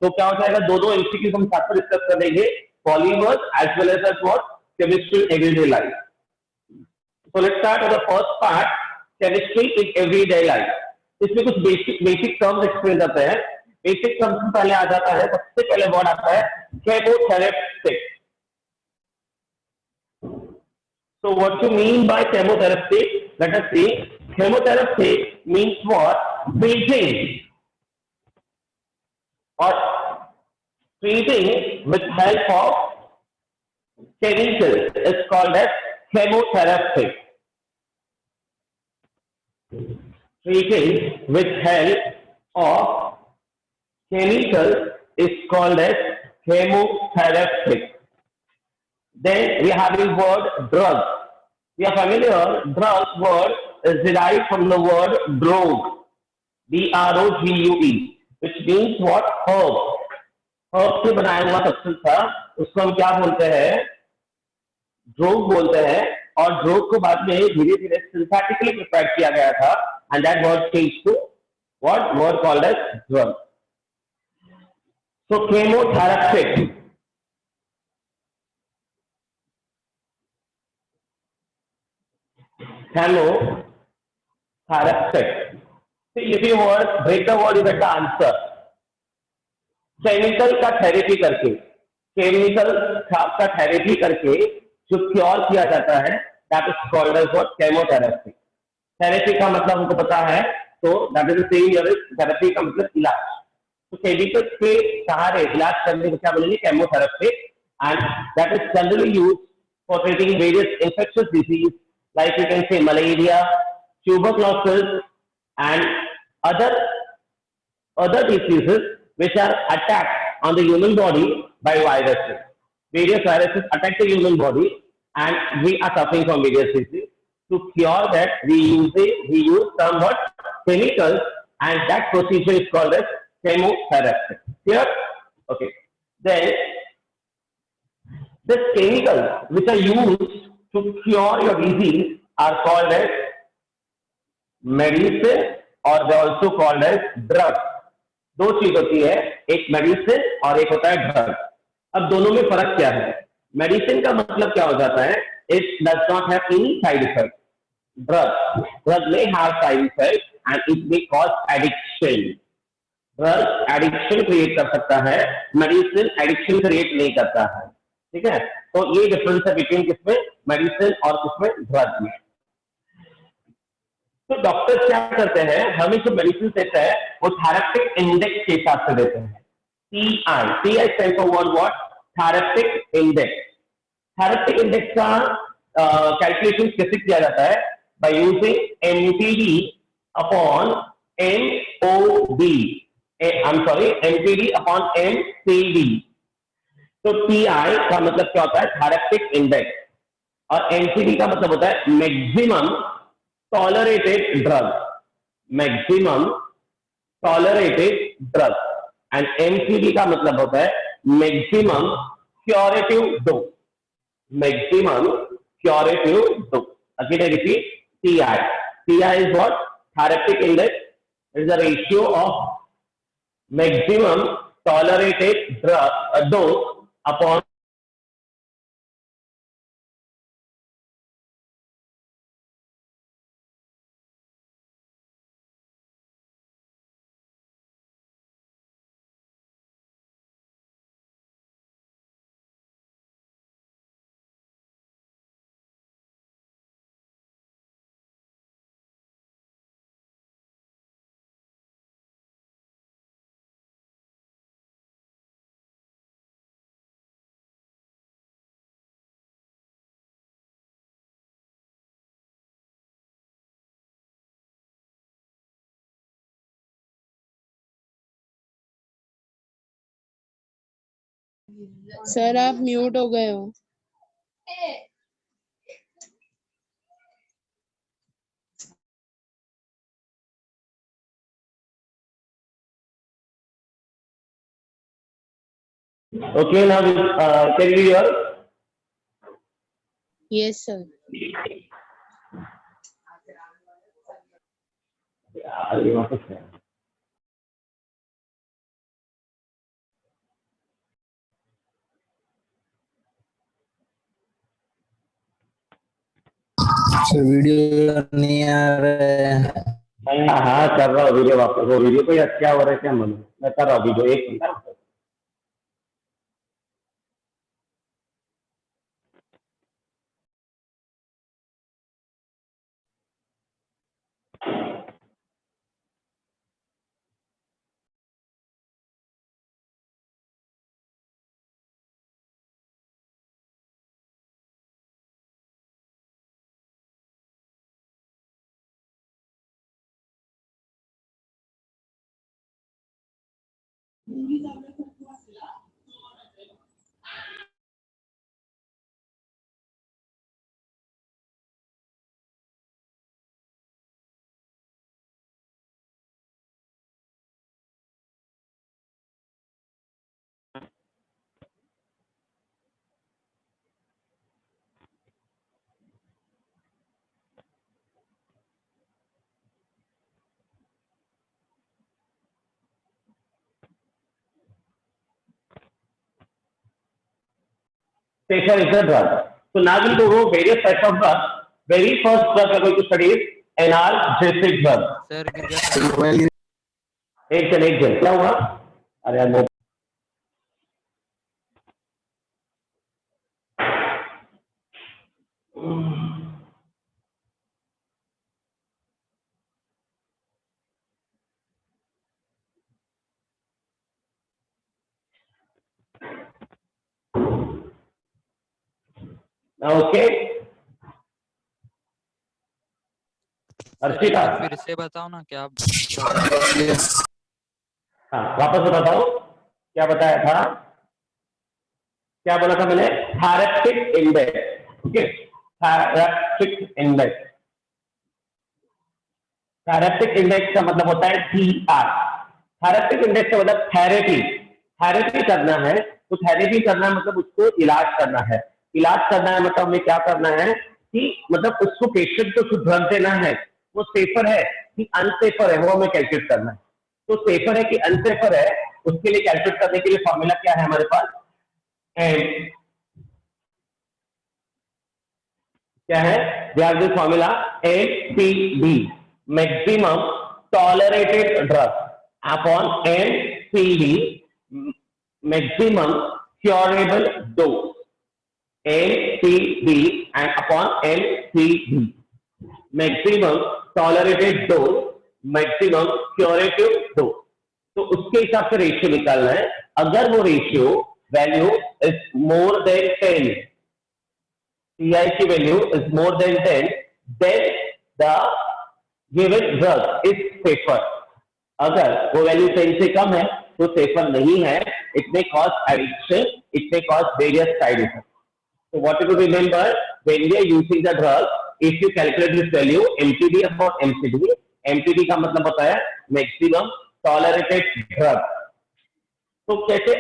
तो क्या हो जाएगा, दो दो एमसीक्यूज हम साथ में डिस्कस कर लेंगे, polymers as well as what chemistry in everyday life. So let's start with the first part, chemistry in everyday life. इसमें कुछ बेसिक टर्म्स एक्सप्लेन करते हैं. बेसिक टर्म्स में पहले आ जाता है, सबसे पहले वर्ड आता है केमोथेरेपिक. So what you mean by chemotherapy? Let us see. Chemotherapy means what? Treating or treating with help of chemicals is called as chemotherapy. Treating with help of chemicals is called as chemotherapy. Then we have the word drug. We are familiar. Drug word is derived from the word drogue, D-R-O-G-U-E, which means what? Herb. Herb से बनाया हुआ substance था, उसको हम क्या बोलते हैं? Drogue बोलते हैं. और ड्रोग को बाद में धीरे धीरे सिंथेटिकली प्रिपेयर किया गया था, and that word changed to what word called as drug. So chemotherapy. Chemotherapy. So if you word break the word, you get the answer. Chemical का थेरेपी करके, केमिकल का थेरेपी करके जो क्योर किया जाता है, that is called as what? Chemotherapy. Therapy का मतलब हमको पता है, तो that is the same here. Therapy का मतलब इलाज. तो केमिकल के सहारे इलाज करने को क्या बोलेंगे? Chemotherapy. And that is generally used for treating various infectious disease, like you can say malaria, tuberculosis, and other diseases which are attacked on the human body by viruses. Various viruses attack the human body, and we are suffering from various diseases. To cure that, we use somewhat chemicals, and that procedure is called as chemotherapy. Clear? Okay. Then the chemicals which are used to cure your disease are called as medicine, or they are also called as drugs. दो चीज होती है, एक medicine और एक होता है drug. अब दोनों में फर्क क्या है? मेडिसिन का मतलब क्या हो जाता है? It does not have any side effect. Drug may have side effects and it may cause addiction. Drug addiction create कर सकता है, मेडिसिन एडिक्शन क्रिएट नहीं करता है. ठीक है, तो ये डिफरेंस है बिटवीन किसमें? मेडिसिन और किसमें? ड्रग में. तो डॉक्टर्स क्या करते हैं? हमें जो मेडिसिन देते हैं वो थेरेपेटिक इंडेक्स के हिसाब से देते हैं. TI stand for what? Therapeutic index. Therapeutic index का कैलकुलेशन कैसे किया जाता है? By using MTD upon MOD. MTD upon MCD. तो TI का मतलब क्या होता है? Therapeutic index. और MCD का मतलब होता है maximum tolerated drug. Maximum tolerated drug. And MCD का मतलब होता है maximum curative dose. Maximum curative dose. Again I repeat, TI is what? Therapeutic index. It is the ratio of maximum tolerated dose upon sir आप mute हो गए हो. Okay, now can you hear? Yes sir. Video नहीं आ रहा है। हाँ कर रहा हूँ वीडियो वापस। वो वीडियो को क्या हो रहा है क्या मालूम, मैं कर रहा हूँ वीडियो, एक minute. Safer is the drug. So now we'll go over various types of drugs. Very first drug we're going to study is analgesic drug. Sir गिर गया था। एक जन क्या हुआ? अरे यार ओके अर्शिता, फिर से बताओ ना क्या। हाँ वापस बताता हूँ क्या बताया था, क्या बोला था मैंने? Therapeutic index. Okay, therapeutic index. Therapeutic index का मतलब होता है TR। थैरेप्टिक इंडेक्स का मतलब थेरेपी, थेरेपी करना है। तो थेरेपी करना है मतलब उसको इलाज करना है। इलाज करना है मतलब हमें क्या करना है कि मतलब उसको पेशेंट को शुद्ध ड्रग देना है। वो सेफर है कि अनसेफर है वो हमें कैलकुलेट करना है। तो सेफर है कि अनसेफर है, उसके लिए कैलकुलेट करने के लिए फॉर्मूला क्या है हमारे पास? क्या है? We have this formula MPD, maximum tolerated drug, upon MPD, maximum curable dose. MPD and upon MPD, maximum tolerated dose, maximum curative dose. तो उसके हिसाब से रेशियो निकालना है। अगर वो ratio value is more than 10, TI की value is more than 10, then the given drug is safer. अगर वो वैल्यू 10 से कम है तो सेफर नहीं है। It may cause addiction, it may cause various side effect. So what you to remember when we are using the drug, if you calculate this value MTD upon MCD, MTD का मतलब होता है maximum tolerated drug. तो कैसे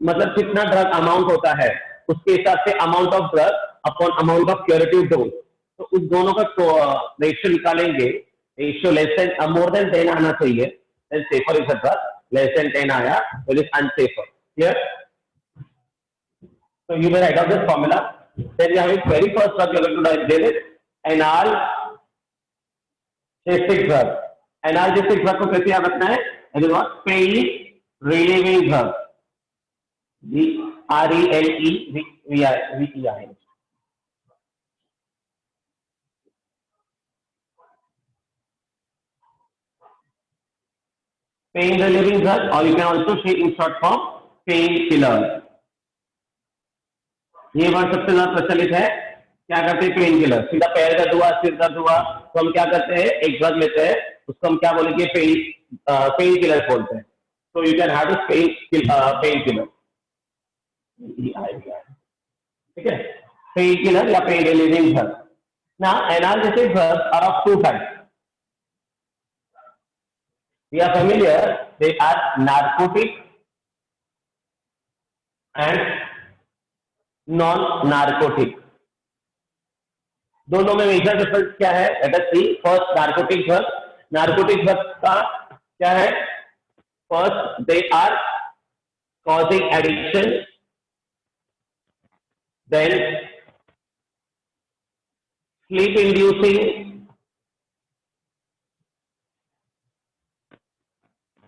मतलब कितना drug amount होता है उसके हिसाब से amount of drug upon amount of curative dose. तो उस दोनों का रेशियो निकालेंगे। Ratio less than more than 10 आना चाहिए, then safer is a drug. Less than 10 आया तो it is unsafer. Clear? So you may write out this formula. Then you have its very first drug you are going to give it analgesic drug. Analgesic drug को कैसे याद रखना है? It is what? Pain relieving drug. RELEVI. Pain relieving drug, or you can also say in short form painkiller. ये word सबसे ज्यादा प्रचलित है। क्या करते हैं? Pain killer. सीधा पैर दर्द हुआ, सिर दर्द हुआ तो हम क्या करते हैं? एक ड्रग लेते हैं, उसको हम क्या बोलेंगे? पेन किलर बोलते हैं। तो you can have this pain killer. ठीक है, पेन किलर या pain relieving drug. Now analgesic drugs are of two types. We are familiar, they are narcotic and non narcotic. दोनों में मेजर डिफरेंस क्या है? Let us see. First narcotic drug. Narcotic drug का क्या है? First they are causing addiction, then sleep inducing,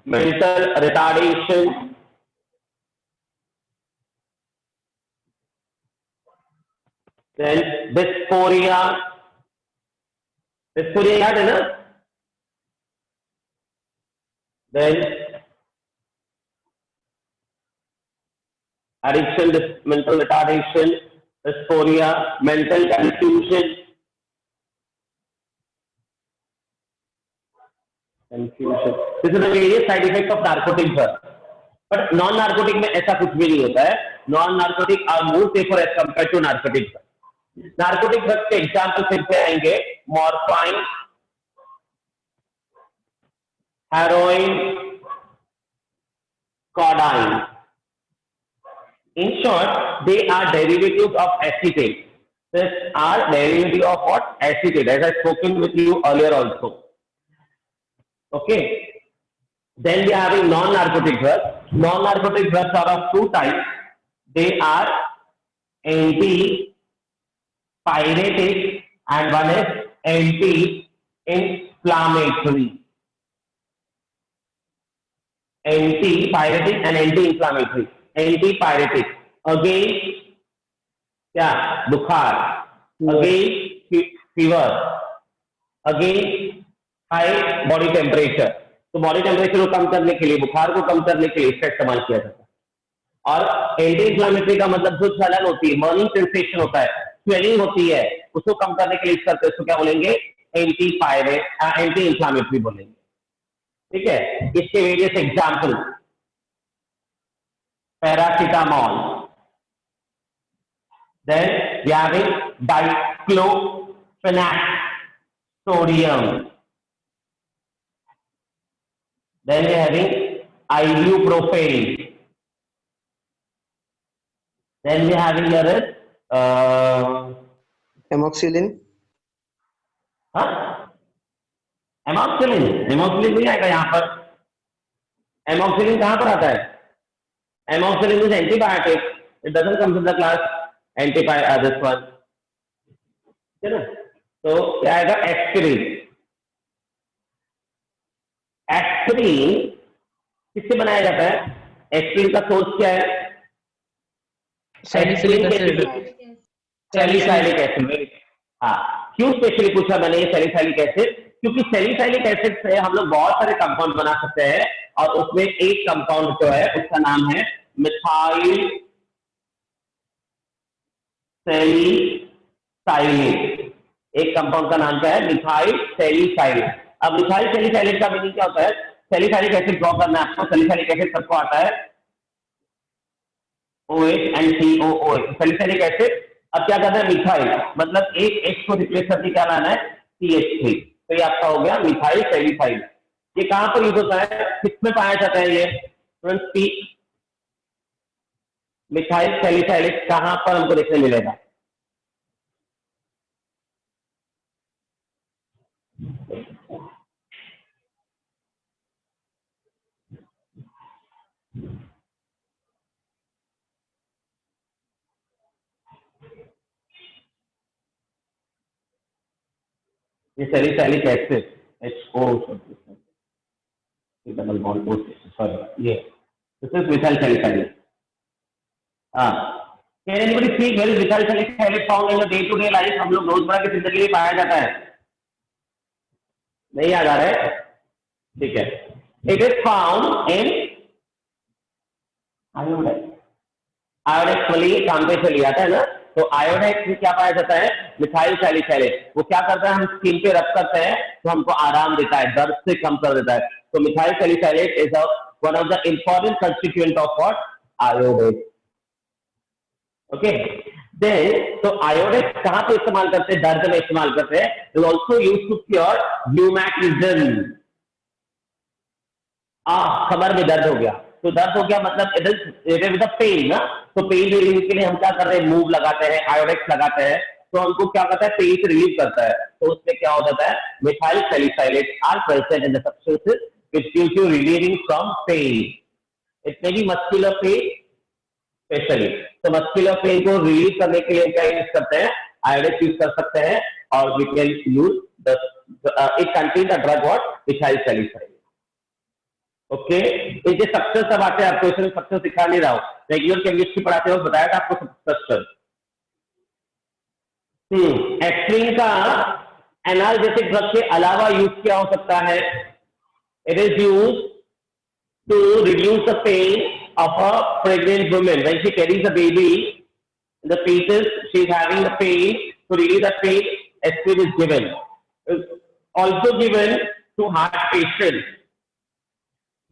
mental retardation, then dysphoria, dysphoria याद है ना, then addiction, mental retardation, dysphoria, mental confusion, This is the various side effects of narcotic drugs. But non-narcotic में ऐसा कुछ भी नहीं होता है. Non-narcotic are more safer as compared to narcotic drugs. Narcotic drugs के एग्जाम्पल फिर से आएंगे morphine, heroin, codeine. In short, they are derivatives of acetate. These are derivatives of what? Acetate, as I spoken with you earlier also. Okay. Then we are having non-narcotic drugs. Non-narcotic drugs are of two types. They are anti-pyretic and one is anti-inflammatory. Anti-pyretic and anti-inflammatory. Anti-pyretic against क्या बुखार, against fever, against high body temperature. तो body temperature को कम करने के लिए, बुखार को कम करने के लिए इसका इस्तेमाल किया जाता है. और एंटी इंफ्लेमेटरी का मतलब जो जलन होती है, बर्निंग सेंसेशन होता है, स्वेलिंग होती है, उसको कम करने के लिए इसको क्या बोलेंगे? एंटी इंफ्लेमेटरी बोलेंगे. ठीक है. इसके various example paracetamol, then we are having diclofenac sodium, then we are having ibuprofen, then we are having here is amoxicillin. एमॉक्सिलिन. एमॉक्सिलिन नहीं आएगा यहाँ पर. एमॉक्सिलिन कहाँ पर आता है? एमॉक्सिलिन is antibiotic. It doesn't come in the class antibiotic this one. है ना. तो क्या आएगा? एस्पिरिन. एस्पिरिन किससे बनाया जाता है? एस्पिरिन का सोर्स क्या है? Salicylic acid. Salicylic acid. हाँ, क्यों स्पेशली पूछा मैंने ये सैलिसाइलिक एसिड? क्योंकि सैलिसाइलिक एसिड से हम लोग बहुत सारे कंपाउंड बना सकते हैं और उसमें एक कंपाउंड जो है उसका नाम है मिथाइल सैलिसाइलेट. एक कंपाउंड का नाम क्या है? Methyl salicylate. अब मिथाइल सैलिसाइलेट का मीनिंग क्या होता है? सैलिसाइलिक एसिड ड्रॉ करना है आपको. सैलिसाइलिक एसिड सबको आता है OH and COOH. Salicylic acid. अब क्या करना है? मिथाइल मतलब एक H को रिप्लेस करके क्या लाना है? CH3. तो ये आपका हो गया मिथाइल सैलिसाइलेट. ये कहां पर यूज होता है? किसमें पाया जाता है ये? मिथाइल सैलिसाइलेट कहां पर हमको देखने मिलेगा? ये salicylic acid HO double bond O, sorry ये दिस इज मिथाइल सैलिसाइलेट. हाँ, can anybody speak where is methyl salicylate found in the day to day life? हम लोग रोजमर्रा की जिंदगी में पाया जाता है. नहीं याद आ रहा है? ठीक है. It is found in Iodex. Iodex वाली काम पे चली आता है ना. तो आयोडेक्स में क्या पाया जाता है? Methyl salicylate. वो क्या करता है? हम स्किन पे रब करते हैं तो हमको आराम देता है, दर्द से कम कर देता है. तो methyl salicylate is one of the important constituent of what? Iodex. Okay. Then तो आयोडेक्स कहां पे इस्तेमाल करते हैं? दर्द में इस्तेमाल करते हैं. It also used to cure rheumatism. कमर में दर्द हो गया तो दर्द हो गया मतलब इट इज पेन ना. तो पेन रिलीव के लिए हम क्या कर रहे हैं? मूव लगाते हैं, आयोडेक्स लगाते हैं. तो हमको क्या करता है? पेन से रिलीव करता है. तो उसमें क्या हो जाता है? Methyl salicylate are present in the substances which gives you relieving from pain. It may be muscular pain specially. तो मस्कुलर पेन को रिलीव करने के लिए क्या यूज करते हैं? आयोडेक्स यूज कर सकते हैं. or we can use the it contains the drug what which I tell you. Okay, इनके स्ट्रक्चर सब आते हैं आपको, इसमें स्ट्रक्चर सिखा नहीं रहा हूँ, रेगुलर केमिस्ट्री पढ़ाते वक्त बताया था आपको स्ट्रक्चर। एस्प्रिन का एनाल्जेसिक ड्रग के अलावा यूज किया हो सकता है। It is use to reduce the pain of a pregnant woman when she carries a baby, the fetus she is having the pain, to relieve the pain aspirin is given. Also given to heart patients.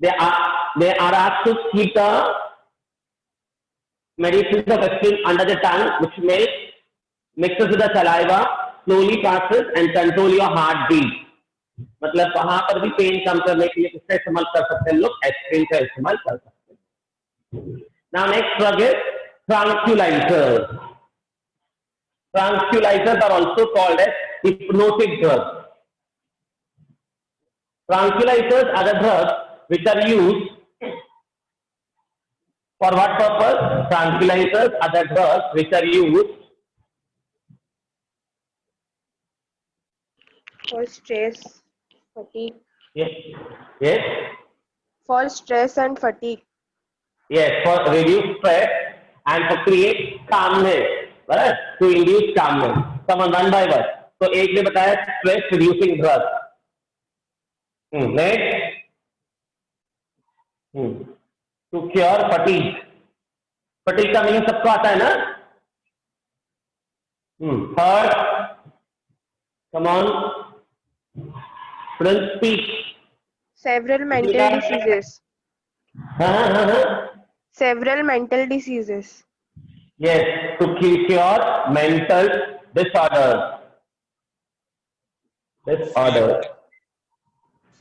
They are asked to keep the medicines of aspirin under the tongue, which mixes with the saliva, slowly passes and control your heartbeat. मतलब वहां पर भी pen कम करने के लिए किसका इस्तेमाल कर सकते हैं लोग? एस्पिरिन का इस्तेमाल कर सकते हैं। Now next drug is tranquilizers. Tranquilizers are also called as hypnotic drugs. Tranquilizers are the drugs which are used for what purpose? Tranquilizers are the drugs which are used for stress, fatigue. Yes. For stress and fatigue. Yes, for reduce stress and for create calmness, right? To induce calmness. Come on, one by one. तो एक ने बताया stress reducing drug. Next. To cure fatigue. Fatigue का meaning सबको आता है ना? Third, come on, Prince, speak. Several mental diseases. Several mental diseases. Yes, to cure mental disorders.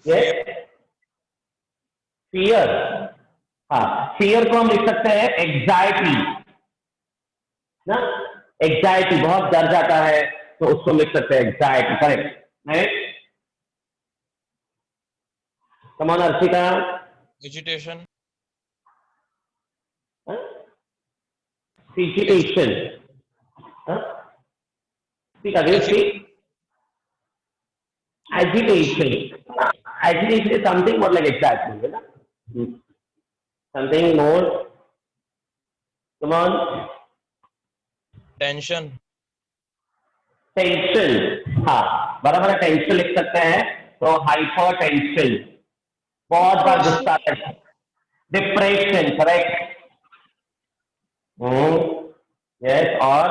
Yes. Fear. हाँ, fear को हम लिख सकते हैं एग्जाइटी ना, एग्जाइटी बहुत डर जाता है तो उसको लिख सकते हैं anxiety, correct. Next, come on Arshika. Vegetation. Vegetation. Speak again, speak. Agitation. Agitation is something more like excitement, right? Something more. Come on. Tension. Tension. हाँ, बराबर टेंशन लिख सकते हैं तो हाइपर टेंशन, बहुत बार गुस्सा है। Depression, correct. यस, और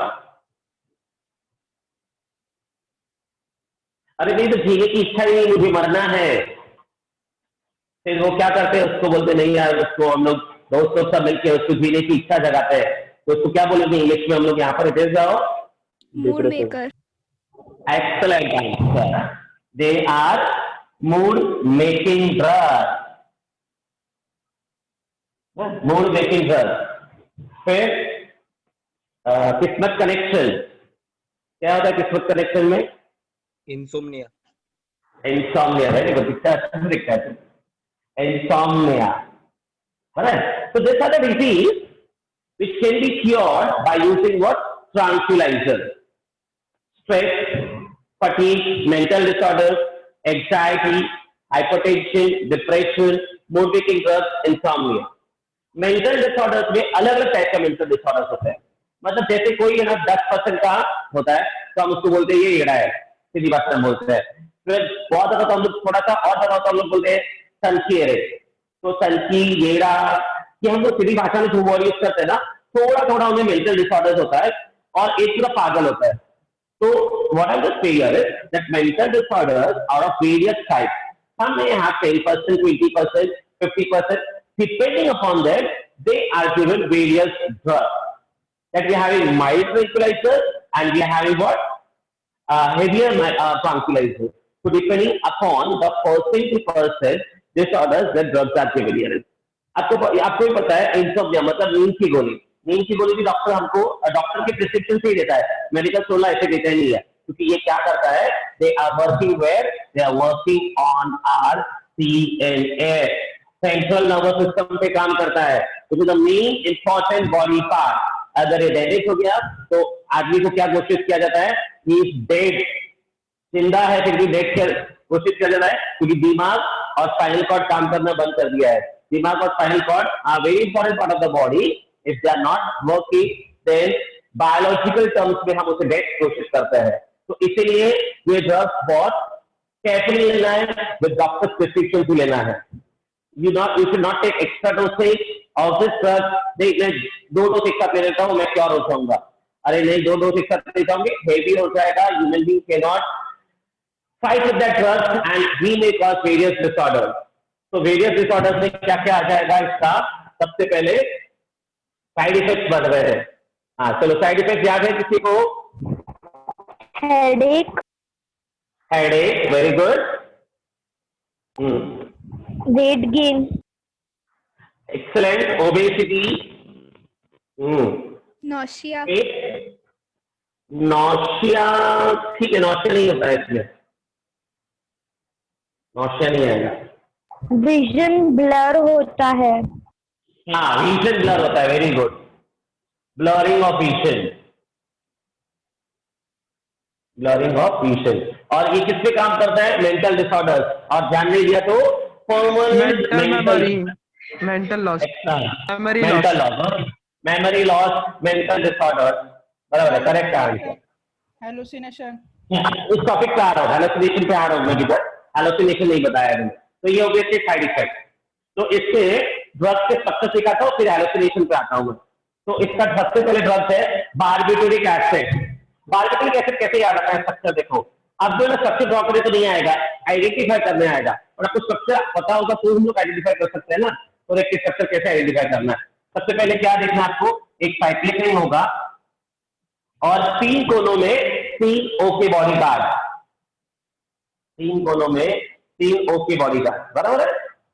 अरे नहीं तो जीने की इच्छा ही नहीं, मुझे मरना है। फिर वो क्या करते हैं, उसको बोलते नहीं यार, उसको हम लोग दोस्तों सब मिलकर उसको जीने की इच्छा जगाते हैं, तो उसको क्या बोलेंगे इंग्लिश में हम लोग यहाँ पर? It is Mood maker. Excellent answer. They are mood making drug. Mood making drug. फिर किस्मत कनेक्शन, क्या होता है किस्मत कनेक्शन में? insomnia. इंसोम्निया, वेरी गुड, दिखता है, दिखता है insomnia, right? So these are the disease which can be cured by using what? Tranquilizer. Stress, fatigue, mental disorders, anxiety, hypertension, depression, mood making drugs, insomnia. Mental disorders में अलग अलग type का mental disorders होते हैं। मतलब जैसे कोई है ना 10% का होता है तो हम उसको बोलते हैं ये येड़ा है, सीधी बात में बोलते हैं। फिर बहुत ज्यादा तो हम लोग थोड़ा सा और ज्यादा तो हम लोग बोलते हैं संकी है, तो संकी येड़ा, ये हम लोग सीधी भाषा में जो वर्ड यूज करते हैं ना, थोड़ा थोड़ा उन्हें मेंटल डिसऑर्डर्स होता है और एक पूरा पागल होता है। तो what I just say here is that mental disorders are of various types. Some may have 10%, 20%, 50%. Depending upon that, they are given various drugs. That we are having mild tranquilizers and we are having what? Heavier tranquilizers. So depending upon the person to person disorders, the drugs are given here. आपको ही पता है insomnia मतलब नींद की गोली। नींद की गोली भी डॉक्टर हमको डॉक्टर के प्रिस्क्रिप्शन से ही देता है, मेडिकल स्टोर ऐसे देता नहीं है, क्योंकि ये क्या करता है, they are working where, they are working on our CNS, central nervous system पे काम करता है, क्योंकि the main important body part अगर ये डैमेज हो गया तो आदमी को क्या घोषित किया जाता है, ही इज डेड, जिंदा है फिर भी डेड कर घोषित कर देना है, क्योंकि दिमाग और स्पाइनल कॉर्ड काम करना बंद कर दिया है. दिमाग और spinal cord are very important part of the body. If they are not working then biological terms में हम उसे डेड घोषित करते हैं. तो इसीलिए ये ड्रग्स बहुत केयरफुली लेना है, विद डॉक्टर प्रिस्क्रिप्शन से लेना है. You should not take extra dosage of this drug. मैं 2 डोज एक साथ ले लेता हूँ, मैं क्योर हो जाऊंगा. अरे नहीं, 2 डोज एक साथ ले जाओगे, हेवी हो जाएगा. Human being can not fight with that drug and he may cause various disorders. तो various disorders में क्या क्या आ जाएगा इसका? सबसे पहले साइड इफेक्ट बढ़ रहे हैं. हाँ चलो, साइड इफेक्ट याद है किसी को? Headache, very good. Weight gain, excellent. Obesity. nausea, nausea. ठीक है, नौशिया नहीं होता है इसमें, नौशिया नहीं आएगा. विजन ब्लर होता है. हाँ, विजन ब्लर होता है. Very good. Blurring of vision. और ये किस पे काम करता है? Mental disorders. और ध्यान नहीं दिया तो permanent mental loss, memory loss, mental disorder. बराबर है, करेक्ट आंसर. हेलुसिनेशन. उस टॉपिक पे आ रहा हूँ, हेलुसिनेशन पे आ रहा हूँ मैं. किधर हेलुसिनेशन नहीं बताया मैंने. तो ये हो गए थे साइड इफेक्ट. तो इससे ड्रग के स्ट्रक्चर सिखाता हूँ, फिर हेलुसिनेशन पे आता हूँ मैं. तो इसका सबसे पहले ड्रग है बार्बिटूरिक एसिड. बार्बिटूरिक एसिड कैसे याद आता है? स्ट्रक्चर देखो. अब जो स्ट्रक्चर ड्रॉ करे तो नहीं आएगा, आइडेंटिफाई करने आएगा. और आपको स्ट्रक्चर पता होगा तो हम लोग आइडेंटिफाई कर सकते हैं ना. तो देखिए स्ट्रक्चर कैसे आइडेंटिफाई करना है. सबसे पहले क्या देखना है आपको? एक साइक्लिक रिंग होगा और 3 कोनों में 3 O के बॉडी गार्ड. 3 कोनों में 3 O के बॉडी गार्ड. बराबर है,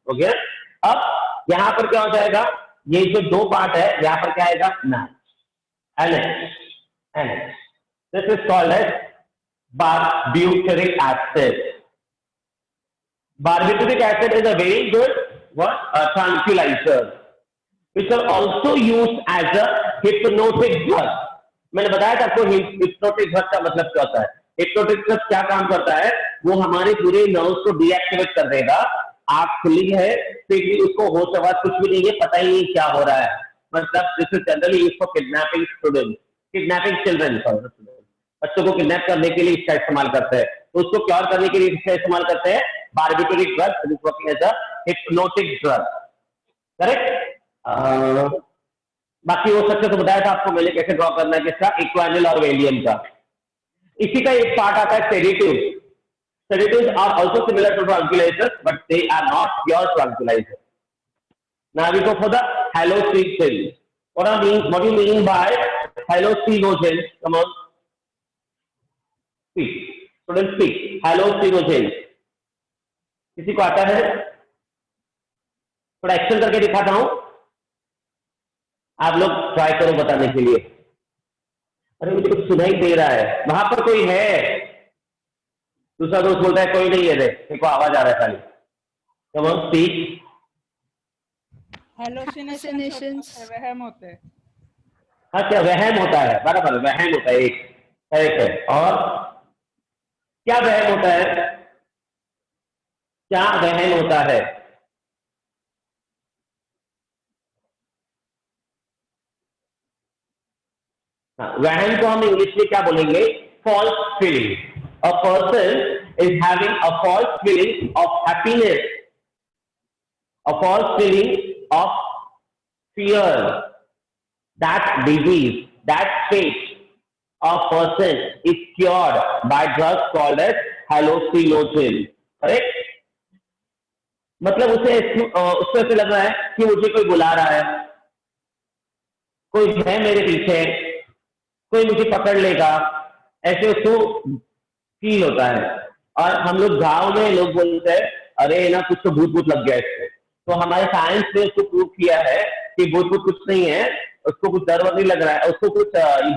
हो गया. अब यहां पर क्या हो जाएगा? ये जो 2 पार्ट है, यहां पर क्या आएगा? NH. This is called as barbituric acid. Barbituric acid is a very good tranquilizer, which are also used as a hypnotic drug. मैंने बताया था आपको hypnotic drug का मतलब क्या होता है. hypnotic drug क्या काम करता है? वो हमारे पूरे नर्व्स को डीएक्टिवेट कर देगा. आंख खुली है फिर भी उसको होश आवाज कुछ भी नहीं है, पता ही नहीं क्या हो रहा है. मतलब this is generally used for kidnapping students, kidnapping children. बच्चों को किडनैप करने के लिए इसका इस्तेमाल करते हैं. तो उसको क्योर करने के लिए इसका इस्तेमाल करते हैं. Barbituric drug is working as a hypnotic drug. Correct. बाकी वो स्ट्रक्चर तो बताया था आपको मैंने कैसे ड्रॉ करना है किसका? इक्वानिल और वेलियम का. इसी का एक पार्ट आता है sedatives. Sedatives are also similar to tranquilizers, but they are not pure tranquilizers. Now we go for the hallucinogen. What do you mean by hallucinogen? Come on, speak. Students speak. Hallucinogen. किसी को आता है? थोड़ा action करके दिखाता हूं. आप लोग ट्राई करो बताने के लिए. अरे मुझे कुछ सुनाई दे रहा है. वहां पर कोई है? दूसरा दोस्त बोलता है कोई नहीं है. देखो आवाज आ रहा है खाली. Come on, speak. हेलुसिनेशंस वहम होते हैं. अच्छा, वहम होता है. बराबर, वहम होता है. एक करेक्ट है. और क्या वहम होता है? क्या वहम होता है? वहम को हम इंग्लिश में क्या बोलेंगे? False feeling. A person is having a false feeling of happiness, a false feeling of fear. That disease, that state of person is cured by drugs called as hallucinogen. Correct? मतलब उसे उसको ऐसे लग रहा है कि मुझे कोई बुला रहा है, कोई है मेरे पीछे, कोई मुझे पकड़ लेगा, ऐसे उसको फील होता है. और हम लोग गांव में लोग बोलते हैं अरे ना कुछ तो भूत भूत लग गया इसको. तो हमारे साइंस ने उसको प्रूव किया है कि भूत भूत कुछ नहीं है. उसको कुछ डर नहीं लग रहा है, उसको कुछ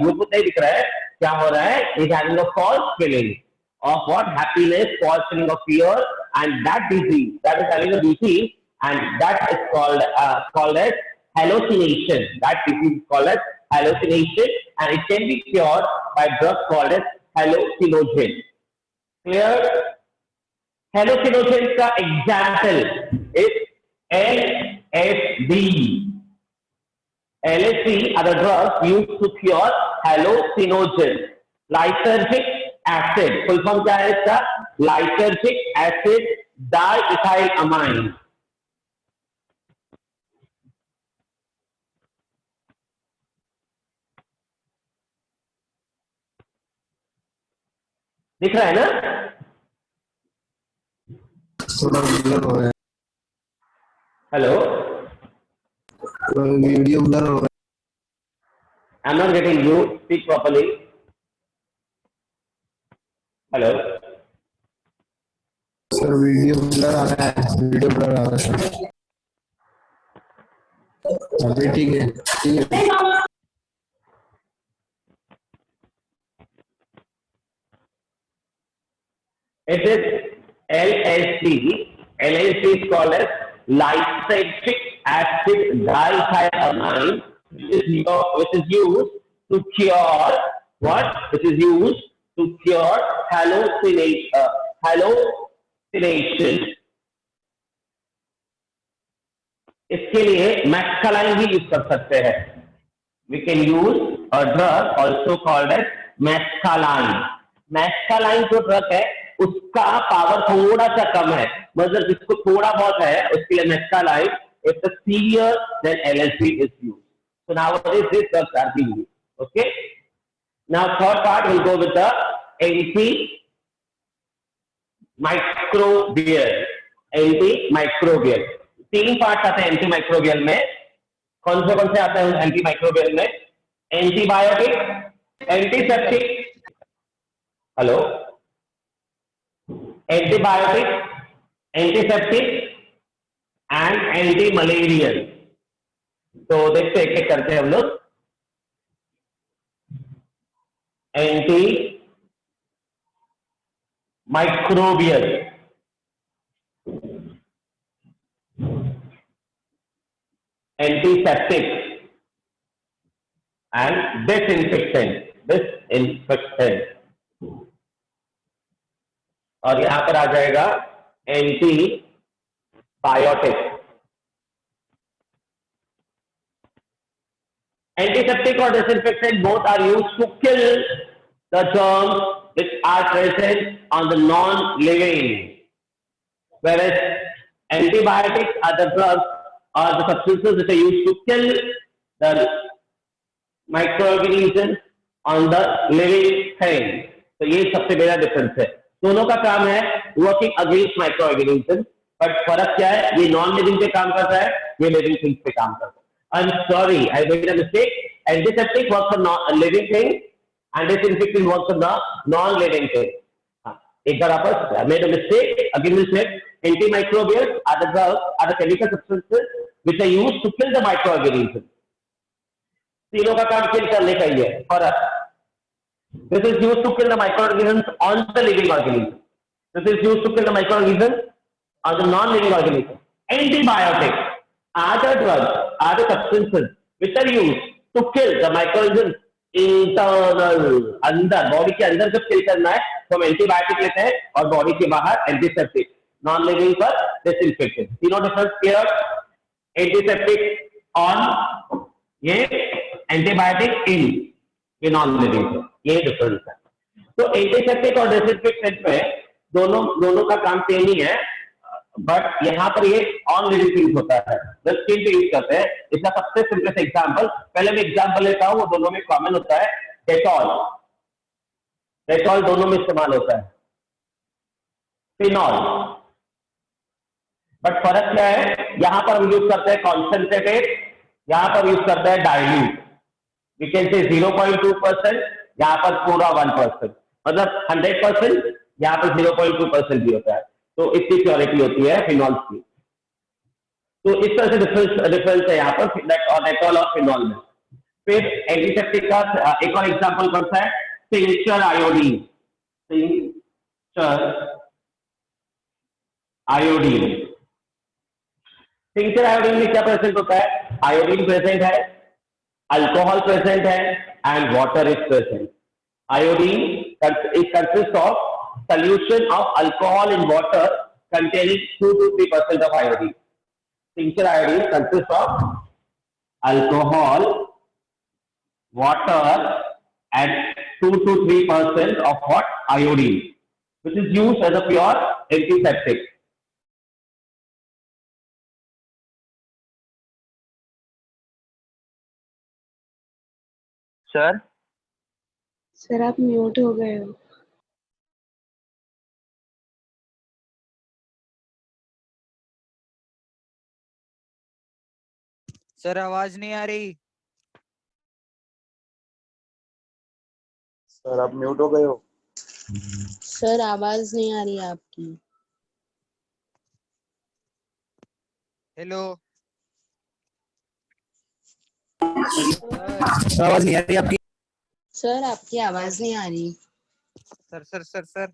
भूत भूत नहीं दिख रहा है. क्या हो रहा है? Is having a false feeling of what? Happiness, false feeling of fear, and that disease, that is having a disease, and that is called as hallucination. That disease is called as hallucination, and it can be cured by drug called as hallucinogen. Clear? Hallucinogens का example is LSD. LSD are the drugs used to cure hallucinogens. Lysergic acid, full form क्या है इसका? Lysergic acid diethylamine. दिख रहा है ना? थोड़ा blur हो रहा है, हेलो, वीडियो ब्लर हो रहा I am not getting you. Speak properly. Hello, है सर, वीडियो ब्लर आ रहा है, वीडियो ब्लर आ रहा है सर. अभी ठीक है, ठीक है. it is LSD. LSD is called as lysergic acid diethylamine, which is used to cure what? Which is used to cure hallucination. Hallucination. इसके लिए मैस्कालाइन भी यूज कर सकते हैं. We can use a drug also called as mescaline. मैस्कालाइन जो drug है उसका power थोड़ा सा कम है, मतलब जिसको थोड़ा बहुत है उसके लिए मैस्कालाइन. If the severe, then LSD is used. So nowadays these drugs are being used. Okay. Now third part will go with the antimicrobial. Antimicrobial. 3 part आते हैं एंटीमाइक्रोबियल में. कौन से आते हैं एंटीमाइक्रोबियल में? Antibiotic, antiseptic. Hello, antibiotic, antiseptic and anti malarial. तो देखते हैं एक करते हैं हम लोग. Anti microbial, antiseptic and disinfectant. और यहां पर आ जाएगा एंटीबायोटिक. एंटीसेप्टिक और disinfectant both are used to kill the germs which are present on the non-living, whereas antibiotics are the drugs or the substances which are used to kill the microorganisms on the living thing. तो ये सबसे बड़ा difference है. दोनों का काम है working against micro organism, but फर्क क्या है? ये नॉन लिविंग पे काम करता है, ये लिविंग थिंग्स पे काम करता है. I am sorry, I made a mistake. Antiseptic works on living thing and disinfecting works on the non living thing. एक बार आप made a mistake. Again will say antimicrobial are the drugs, are the chemical substances which are used to kill the micro organism. तीनों का काम किल करने का ही है. फर्क. This is used to kill the microorganisms on the living organism. This is used to kill the microorganisms on the non-living organism. Antibiotics are the drugs, are the substances which are used to kill the microorganisms internal, अंदर body के अंदर जब किल करना है तो हम antibiotic लेते हैं और बॉडी के बाहर एंटीसेप्टिक. नॉन लिविंग पर डिसइंफेक्टेंट. तीनों डिफरेंस क्लियर? एंटीसेप्टिक ऑन, ये एंटीबायोटिक इन, ये नॉन लिविंग. ये डिफरेंस है. तो एंटीसेप्टिक और डिसइंफेक्टेंट में दोनों का काम सेम ही है, बट यहाँ पर ये ऑन लिविंग थिंग्स होता है. जब स्किन पे यूज करते हैं. इसका सबसे सिंपलेस्ट एग्जांपल, पहले मैं एग्जांपल लेता हूँ, वो दोनों में कॉमन होता है. डेटॉल. डेटॉल दोनों में इस्तेमाल होता है. फिनॉल. बट फर्क क्या है? यहाँ पर हम यूज करते हैं कॉन्सेंट्रेटेड, यहाँ पर यूज करते हैं डाइल्यूट. वी कैन से 0.2%, यहाँ पर पूरा 1%, मतलब 100%, यहाँ पर 0.2% भी होता है. तो इतनी प्योरिटी होती है फिनॉल की. तो इस तरह से डिफरेंस है यहाँ पर डेटॉल और फिनॉल में. फिर एंटीसेप्टिक का एक और एग्जांपल कौन सा है? Tincture iodine. टिंचर आयोडीन में क्या प्रेजेंट होता है? आयोडीन प्रेजेंट है, अल्कोहल प्रेजेंट है and water is present. Iodine is consist of solution of alcohol in water containing 2 to 3% of iodine. Tincture iodine consists of alcohol, water, and 2 to 3% of what? Iodine, which is used as a pure antiseptic. Sir sir आप mute हो गए हो। Sir आवाज नहीं आ रही। Sir आप mute हो गए हो। सर आवाज नहीं आ रही है आपकी। हेलो आवाज नहीं आ रही आपकी। सर आपकी आवाज नहीं आ रही। Sir sir sir sir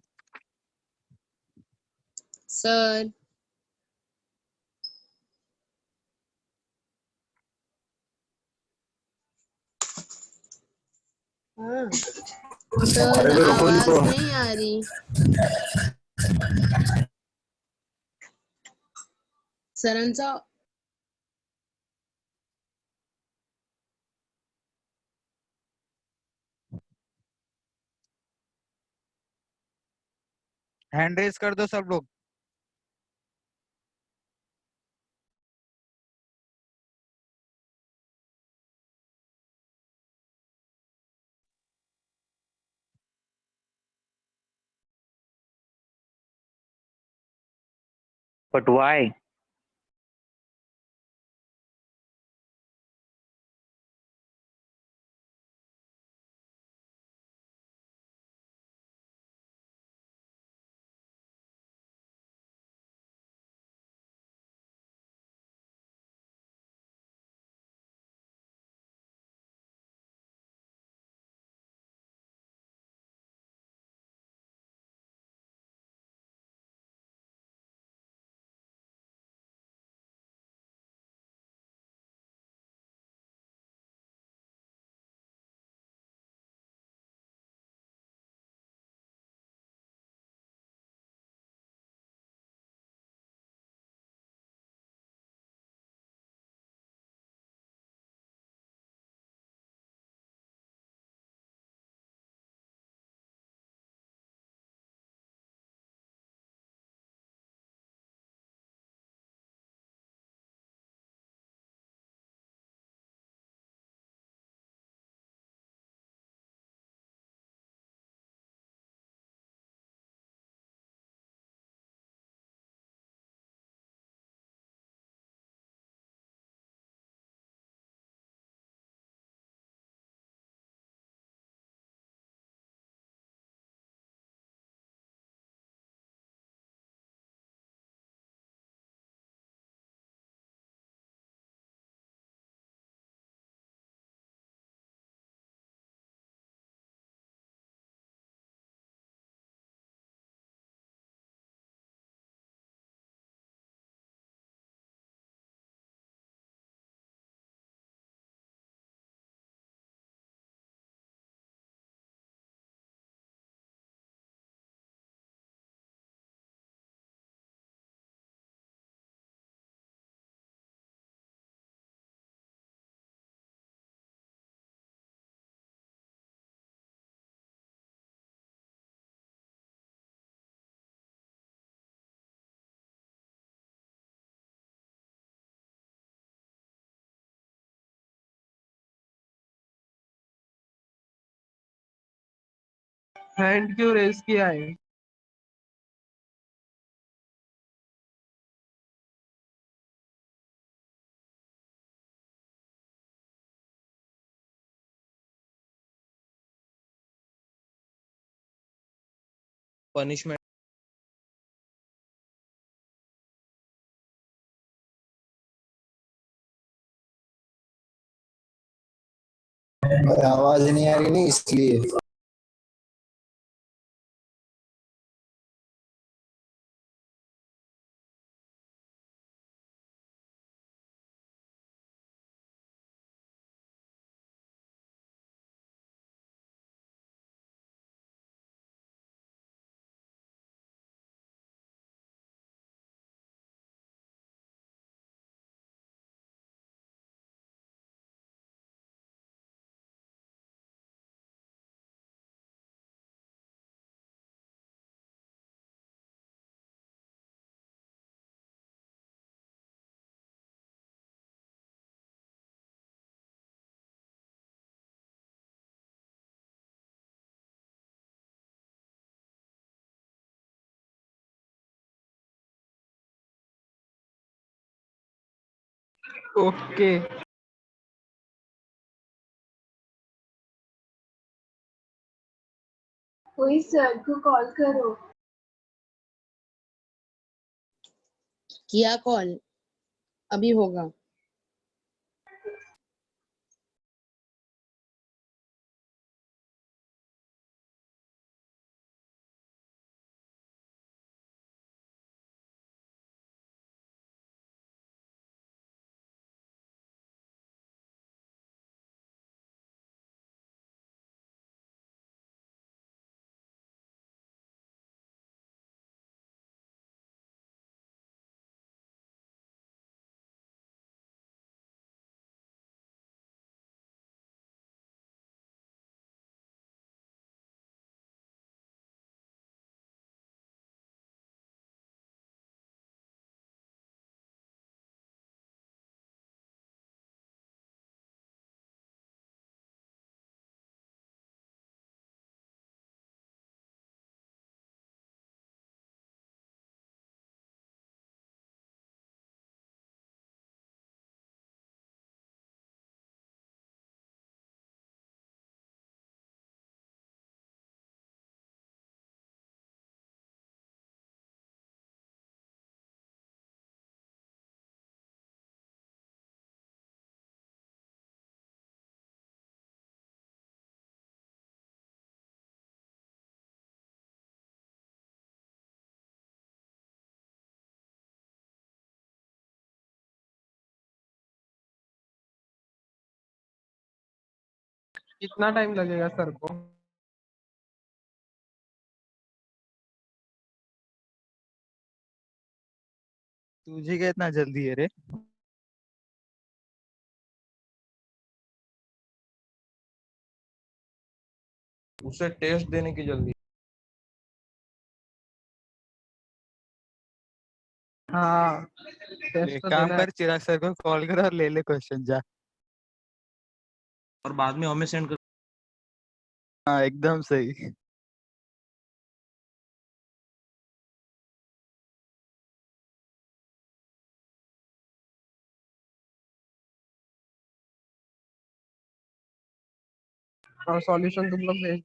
sir हाँ सर अरे रुको आवाज रुको। नहीं आ रही। सरांचा हैंड रेस कर दो सब लोग। But why? हैंड क्यों रेस किया है? Punishment. आवाज नहीं आ रही नहीं इसलिए। ओके। कोई सर को कॉल करो। किया कॉल, अभी होगा। कितना टाइम लगेगा सर को? तुझे क्या इतना जल्दी है रे? उसे टेस्ट देने की जल्दी। हाँ, टेस्ट एक तो काम देना है। कर, चिराग सर को कॉल कर और ले ले क्वेश्चन जा। और बाद में हमें सेंड कर। हाँ एकदम सही। और सॉल्यूशन तुम लोग भेज।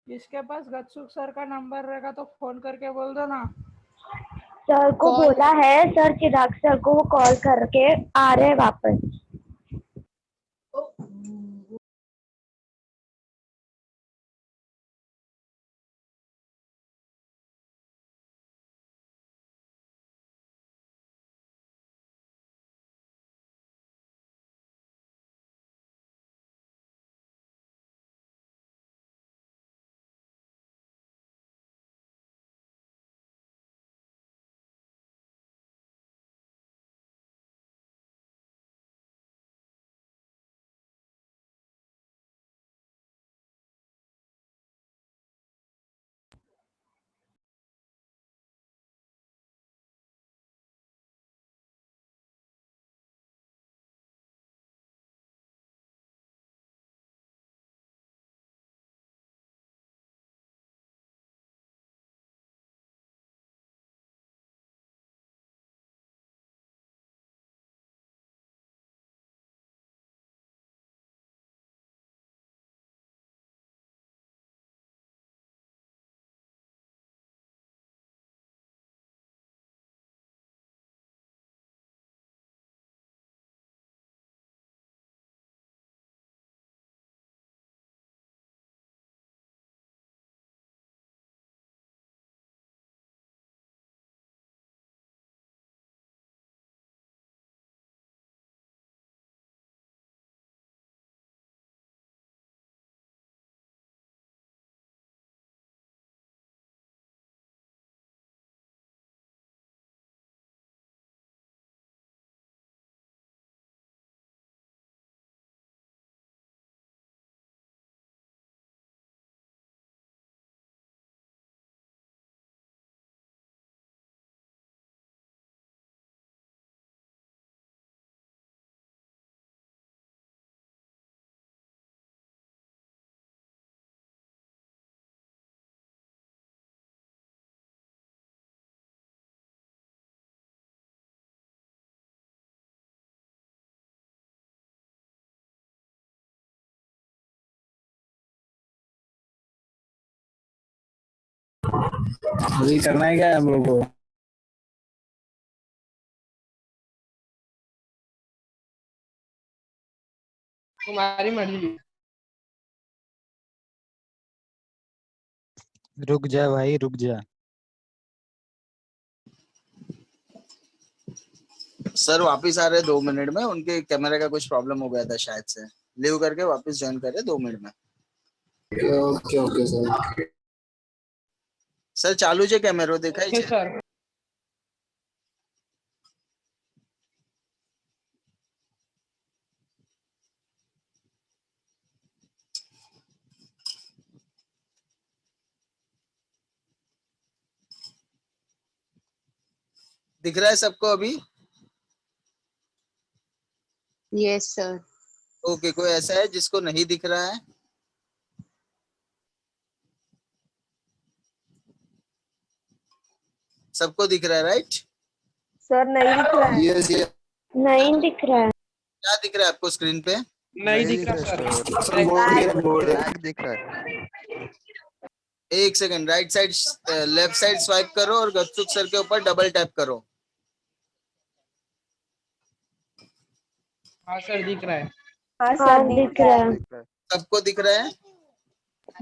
जिसके पास गच्छुक सर का नंबर रहेगा तो फोन करके बोल दो ना। सर को कॉल बोला है, सर चिराग सर को वो कॉल करके आ रहे हैं वापस। अभी करना है क्या हम लोग को? तुम्हारी मर्जी। रुक जा भाई रुक जा। सर वापिस आ रहे 2 मिनट में, उनके कैमरे का कुछ प्रॉब्लम हो गया था शायद से, लीव करके वापस ज्वाइन कर रहे 2 मिनट में। Okay okay sir. सर चालू છે कैमरो देखाय ओके છે? सर। दिख रहा है सबको अभी? Yes sir. ओके, कोई ऐसा है जिसको नहीं दिख रहा है? सबको दिख रहा है राइट? सर नहीं दिख रहा है। यस यस नहीं दिख रहा है। क्या दिख रहा है आपको स्क्रीन पे? नहीं दिख रहा सर। सर बोर्ड ब्लैक दिख रहा है। एक second, right side left side swipe करो और गपचुप सर के ऊपर डबल टैप करो। हाँ सर दिख रहा है। हाँ सर दिख रहा है। दिख रहा है। सबको दिख रहा है?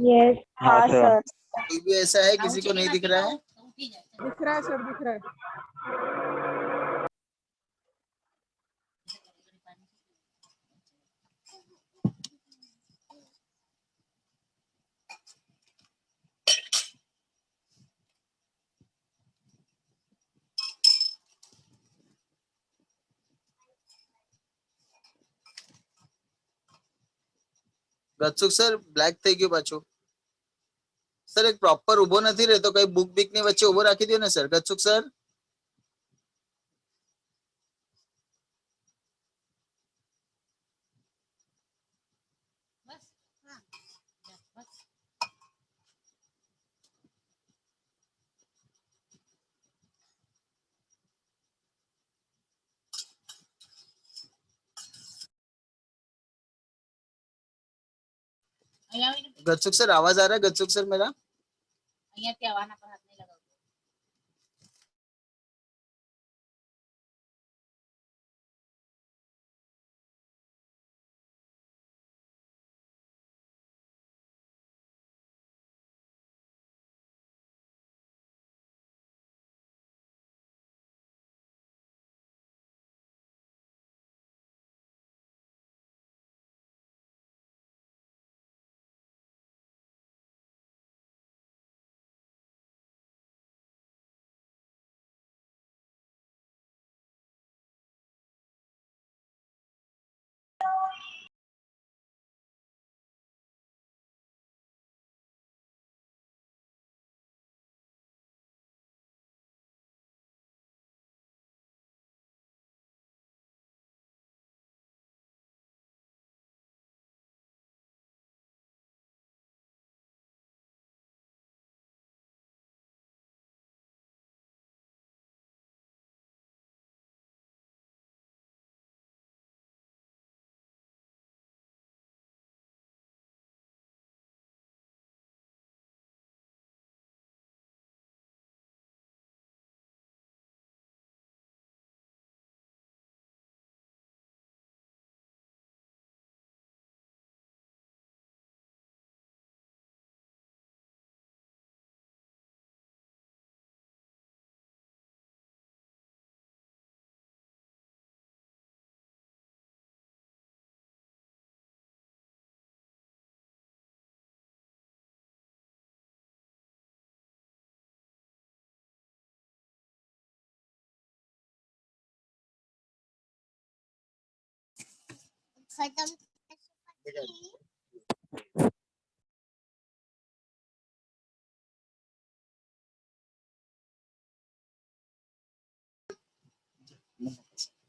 यस हाँ सर। कोई भी ऐसा है किसी को नहीं दिख रहा है? दिख रहा है सर, दिख रहा है। ગતસુખ સર બ્લેક થઈ ગયું પાછું. સર એક પ્રોપર ઉભો નથી રહેતો, કઈ બુક બીક ની વચ્ચે ઉભો રાખી દો ને સર. ગતસુખ સર गतसुख सर आवाज आ रहा है? गतसुख सर मेरा?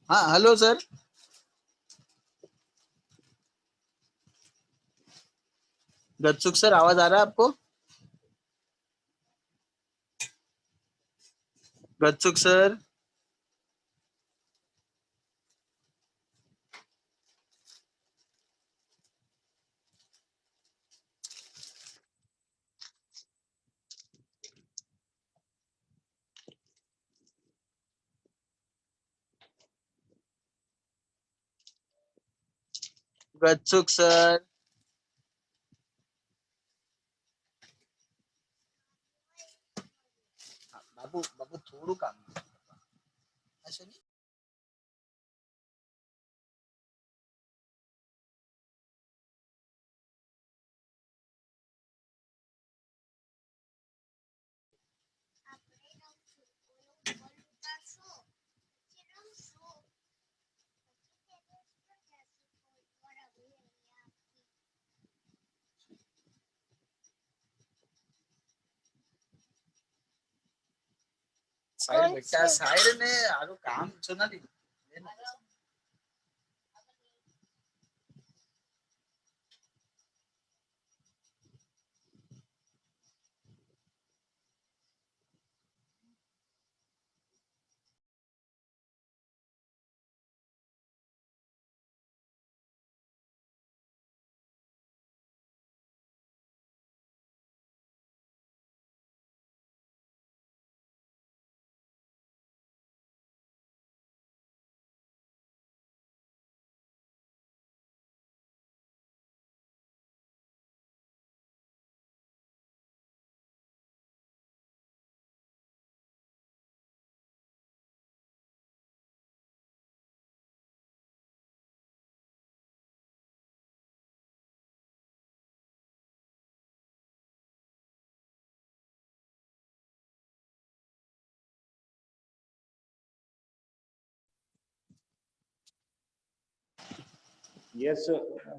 हाँ हेलो सर. गतसुख सर आवाज आ रहा है आपको? गतसुख सर गच्छुक सर, बाबू बाबू थोड़ू काम अच्छा नहीं साइड बेटा साइड ने आरो काम सुना दी यस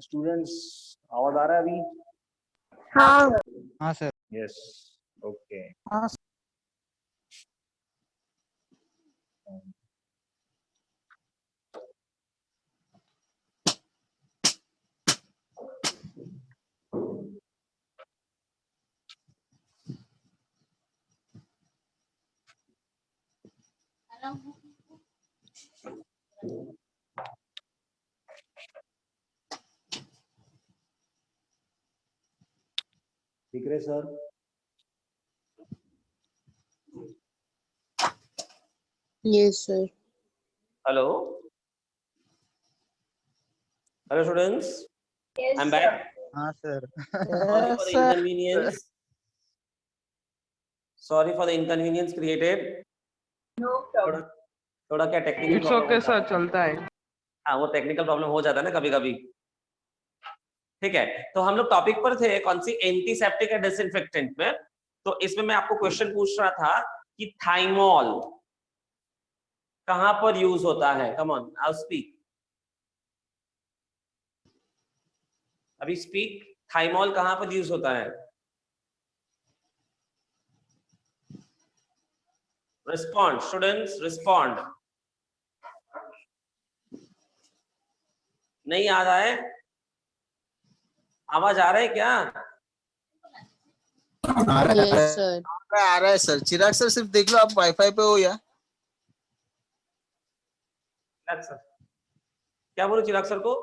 स्टूडेंट्स, आवाज आ रहा है अभी? हाँ हाँ सर। Yes okay. हाँ दिख रहे sir? Yes, sir. Hello. Hello, students. Yes, I'm sir. back. हाँ sir. Sorry for the inconvenience. Sorry for the inconvenience created. No problem. थोड़ा क्या टेक्निकल इट्स ओके सर, चलता है। हाँ, वो टेक्निकल प्रॉब्लम हो जाता है ना कभी कभी। ठीक है, तो हम लोग टॉपिक पर थे कौन सी, एंटीसेप्टिक एंड डिसइंफेक्टेंट में। तो इसमें मैं आपको क्वेश्चन पूछ रहा था कि थाइमोल कहां पर यूज होता है। कम ऑन, आई स्पीक, अभी स्पीक। थाइमोल कहां पर यूज होता है? Respond students, respond. नहीं याद आए? आवाज आ रहा है क्या? Yes, sir. आ रहा है सर। चिराग सर सिर्फ देख लो आप वाईफाई पे हो या? चिराग सर, क्या बोलो चिराग सर को?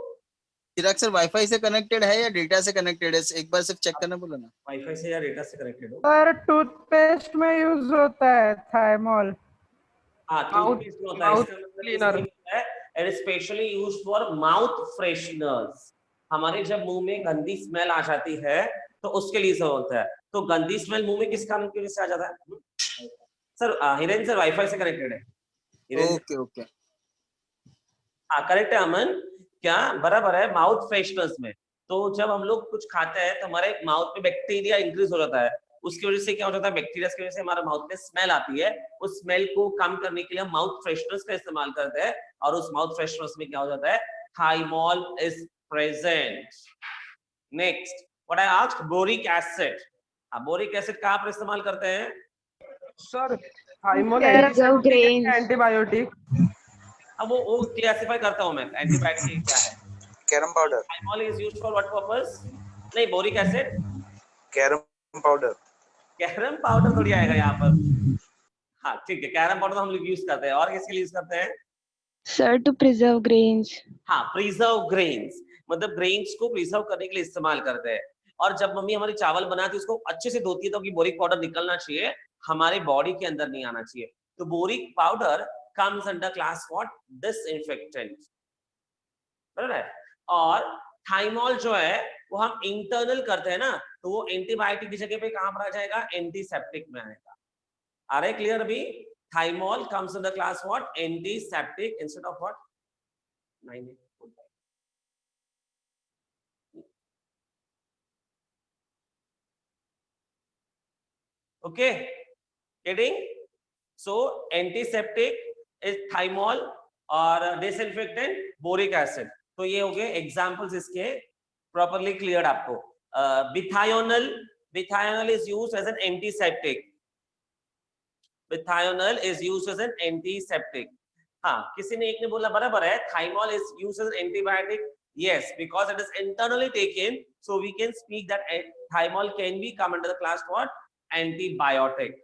चिराग सर वाईफाई से कनेक्टेड है या डेटा से कनेक्टेड है? एक बार सिर्फ चेक करना बोलो ना। वाईफाई से या डेटा से कनेक्टेड हो? सर टूथपेस्ट में यूज होता है थाइमोल। हाँ, टूथपेस्ट में होता है। माउथ इसका मतलब क्लीनर। इसमें है, and specially used for mouth fresheners. हमारे जब मुंह में गंदी स्मेल आ जाती है तो उसके लिए से होता है। तो गंदी स्मेल मुंह में किस कारण की वजह से आ जाता है? सर हिरेन सर वाईफाई से कनेक्टेड है। ओके ओके, हाँ करेक्ट है अमन, क्या बराबर है। माउथ फ्रेशनर्स में तो जब हम लोग कुछ खाते हैं तो हमारे माउथ में बैक्टीरिया इंक्रीज हो जाता है। उसकी वजह से क्या हो जाता है, बैक्टीरिया की वजह से हमारे माउथ में स्मेल आती है। उस स्मेल को कम करने के लिए हम माउथ फ्रेशनर्स का इस्तेमाल करते हैं, और उस माउथ फ्रेशनर्स में क्या हो जाता है, thymol is present. Next what I asked, boric acid. Boric acid कहाँ पर इस्तेमाल करते हैं? Sir thymol Preserve grains. Antibiotic. अब वो क्लासिफाई करता हूं मैं, एंटीबायोटिक क्या है। Carom powder. Thymol is used for what purpose? नहीं, boric acid carom powder. Carom powder थोड़ी आएगा यहाँ पर। हाँ ठीक है, कैरम पाउडर हम लोग यूज करते हैं। और किसके लिए यूज करते हैं? Sir, to preserve grains. हाँ, प्रिजर्व ग्रेन्स, मतलब ग्रेन्स को प्रिजर्व करने के लिए इस्तेमाल करते हैं। और जब मम्मी हमारी चावल बनाती है उसको अच्छे से धोती है तो बोरिक पाउडर निकलना चाहिए, हमारे बॉडी के अंदर नहीं आना चाहिए। तो boric powder comes under class what? Disinfectant, बराबर है। और थाइमोल जो है वो हम इंटरनल करते हैं ना, तो वो एंटीबायोटिक की जगह पे कहां पर आ जाएगा, एंटीसेप्टिक में आएगा। आ रहे क्लियर अभी? Thymol comes in the class what, antiseptic instead of what 9. Okay, getting? So antiseptic is thymol और disinfectant boric acid. तो ये हो गए एग्जांपल्स इसके, प्रॉपर्ली क्लियर आपको। Bithionol is used as an antiseptic. Bithionol is used as an antiseptic. हाँ, किसी ने एक ने बोला बराबर है, thymol is used as an antibiotic. Yes, because it is internally taken, so we can speak that thymol can be come under the class what? Antibiotic.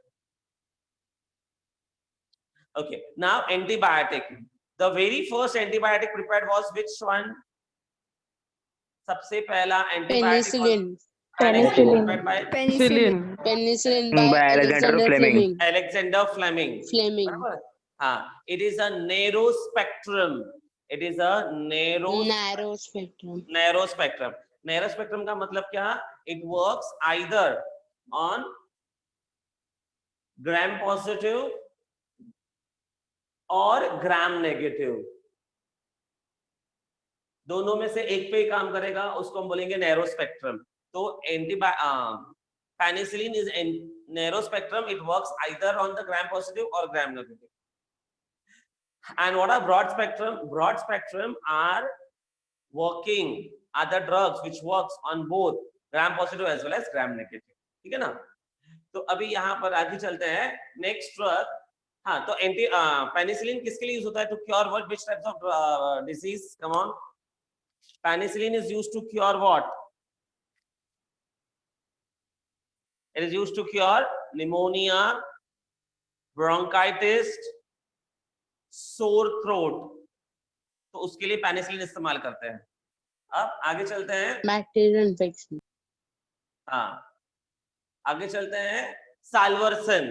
Okay, now antibiotic. The very first antibiotic prepared was which one? सबसे पहला antibiotic Penicillin. prepared by Penicillin. Penicillin By by Alexander Fleming. Alexander Fleming. Fleming. हाँ, it is a narrow spectrum. It is a narrow spectrum. Narrow spectrum. Narrow spectrum का मतलब क्या? It works either on gram positive और gram negative. दोनों में से एक पे ही काम करेगा, उसको हम बोलेंगे narrow spectrum. तो penicillin is narrow spectrum. It works either on the gram positive or gram negative. And what are broad spectrum? Broad spectrum are the drugs which works on both gram positive as well as gram negative. ठीक है ना? तो अभी यहाँ पर आगे चलते हैं नेक्स्ट ड्रग। हाँ, तो पेनिसिलिन किसके लिए यूज होता है? To cure what, which types of disease? Come on, penicillin is used to cure what? It is used to cure pneumonia, bronchitis, sore throat, तो उसके लिए पेनिसिलिन इस्तेमाल करते हैं। अब आगे चलते हैं, बैक्टीरियल इन्फेक्शन। हाँ, आगे चलते हैं, salvarsan.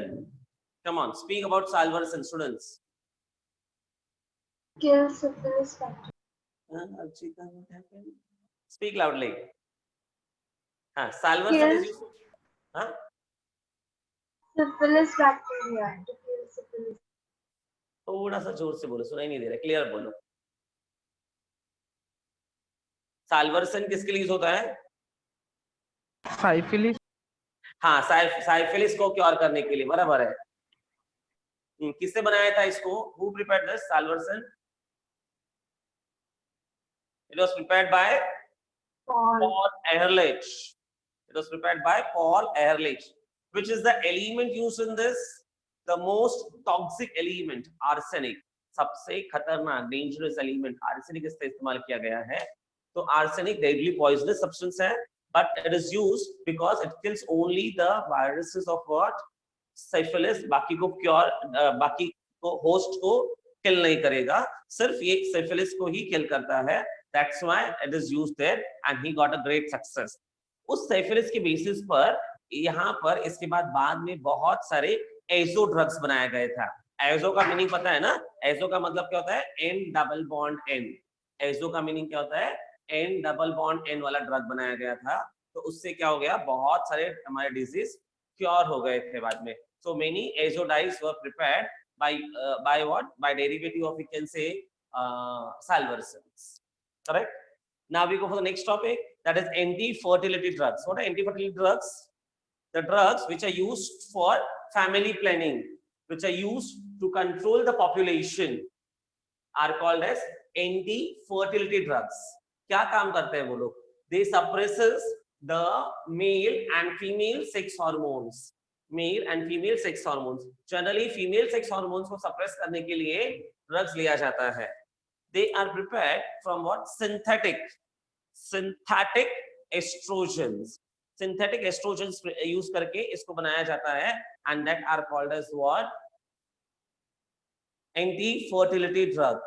Come on, speak about salvarsan students. Kill syphilis bacteria. Speak loudly. हाँ, साल्वर्सन इज यूज्ड, हाँ, syphilis bacteria to kill syphilis. थोड़ा सा जोर से बोलो, सुनाई नहीं दे रहा, क्लियर बोलो। साल्वर्सन किसके लिए यूज होता है? Syphilis. हाँ, साइफिलिस को क्योर करने के लिए, बराबर है। किससे बनाया था इसको? Who prepared this साल्वर्सन? It was prepared by Paul Ehrlich. It was prepared by Paul Ehrlich. Which is the element used in this? The most toxic element, arsenic. सबसे खतरनाक, dangerous element, arsenic इससे इस्तेमाल किया गया है। तो arsenic deadly poisonous substance है, but it is used because it kills only the viruses of what? Syphilis. बाकी को क्योर, बाकी को होस्ट को किल नहीं करेगा, सिर्फ ये syphilis को ही किल करता है। That's why it is used there and he got a great success. उस syphilis के बेसिस पर यहाँ पर इसके बाद में बहुत सारे एजो ड्रग्स बनाया गया था। एजो का मीनिंग पता है ना? एजो का मतलब क्या होता है? N double bond N। Azo का मीनिंग क्या होता है? N डबल बॉन्ड N वाला ड्रग बनाया गया था। तो उससे क्या हो गया? बहुत सारे हमारे डिजीज क्योर हो गए थे बाद में। So many azodides were prepared by what? By derivative of, we can say, salvarsons. Correct? Now we go for the next topic, that is anti-fertility drugs. What are anti-fertility drugs? The drugs which are used for family planning, which are used to control the population, are called as anti-fertility drugs. क्या काम करते हैं वो लोग? They suppresses the male and female sex hormones. Male and female sex hormones. Generally, female sex hormones को suppress करने के लिए drugs लिया जाता है. They are prepared from what? Synthetic estrogens. Synthetic estrogens use करके इसको बनाया जाता है, and that are called as what? Anti-fertility drug.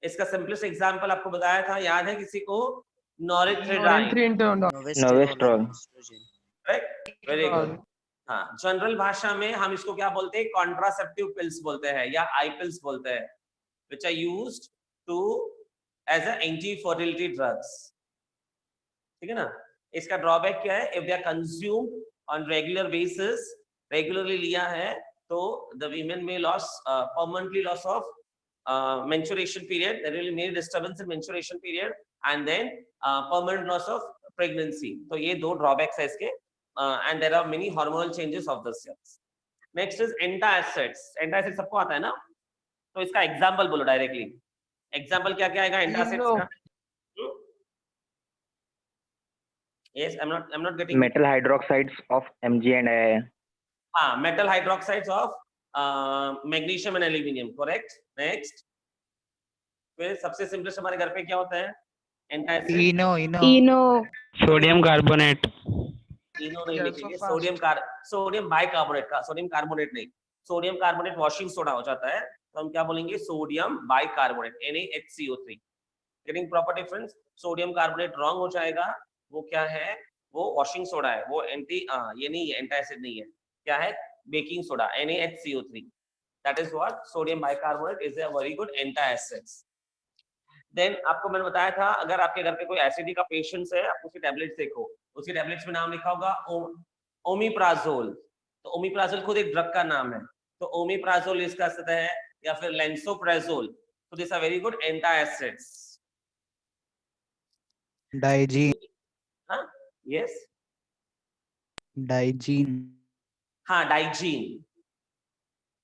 इसका सिंपलेस्ट एग्जांपल आपको बताया था, याद है किसी को? Norethindrone. Novestrol. Right, very good. हाँ, जनरल भाषा में हम इसको क्या बोलते हैं? कॉन्ट्रासेप्टिव पिल्स बोलते हैं या आई पिल्स बोलते हैं, which are used to as a anti-fertility drugs. ठीक है ना। इसका ड्रॉबैक क्या है, if they are consumed on regular basis, regularly लिया है तो द वीमेन में loss permanently loss of menstruation period, there will be many disturbance in menstruation period and then permanent loss of pregnancy. तो ये दो drawbacks है इसके, and there are many hormonal changes of the cells. Next is antacids. Antacids सबको आता है ना, तो इसका example बोलो directly. Example क्या क्या आएगा antacids का? Yes, I'm not getting. Metal hydroxides of Mg and Aa. हाँ, metal hydroxides of magnesium and aluminium, correct. Next, फिर सबसे सिंपलेस्ट हमारे घर पे क्या होता है, एंटासिड, इनो सोडियम कार्बोनेट, इनो नहीं लिखेंगे, सोडियम बाइकार्बोनेट का, सोडियम कार्बोनेट नहीं, सोडियम कार्बोनेट वॉशिंग सोडा हो जाता है, तो हम क्या बोलेंगे, sodium bicarbonate, NaHCO3. Getting proper difference. Sodium carbonate wrong हो जाएगा, वो क्या है, वो वॉशिंग सोडा है, वो ये नहीं है, एंटासिड नहीं है, क्या है, baking soda, NaHCO3. That is what sodium bicarbonate is a very good antacid. Then आपको मैंने बताया था, अगर आपके घर पे कोई एसिडी का पेशेंट है, आप उसकी टैबलेट्स देखो, उसकी टैबलेट्स में नाम लिखा होगा ओमिप्राजोल, तो ओमिप्राजोल खुद एक ड्रग का नाम है, तो ओमिप्राजोल इसका सतह है, या फिर लेंसोप्राजोल, तो this are very good antacids. Digene. हाँ, यस, डाइजीन. हाँ, डाइजीन.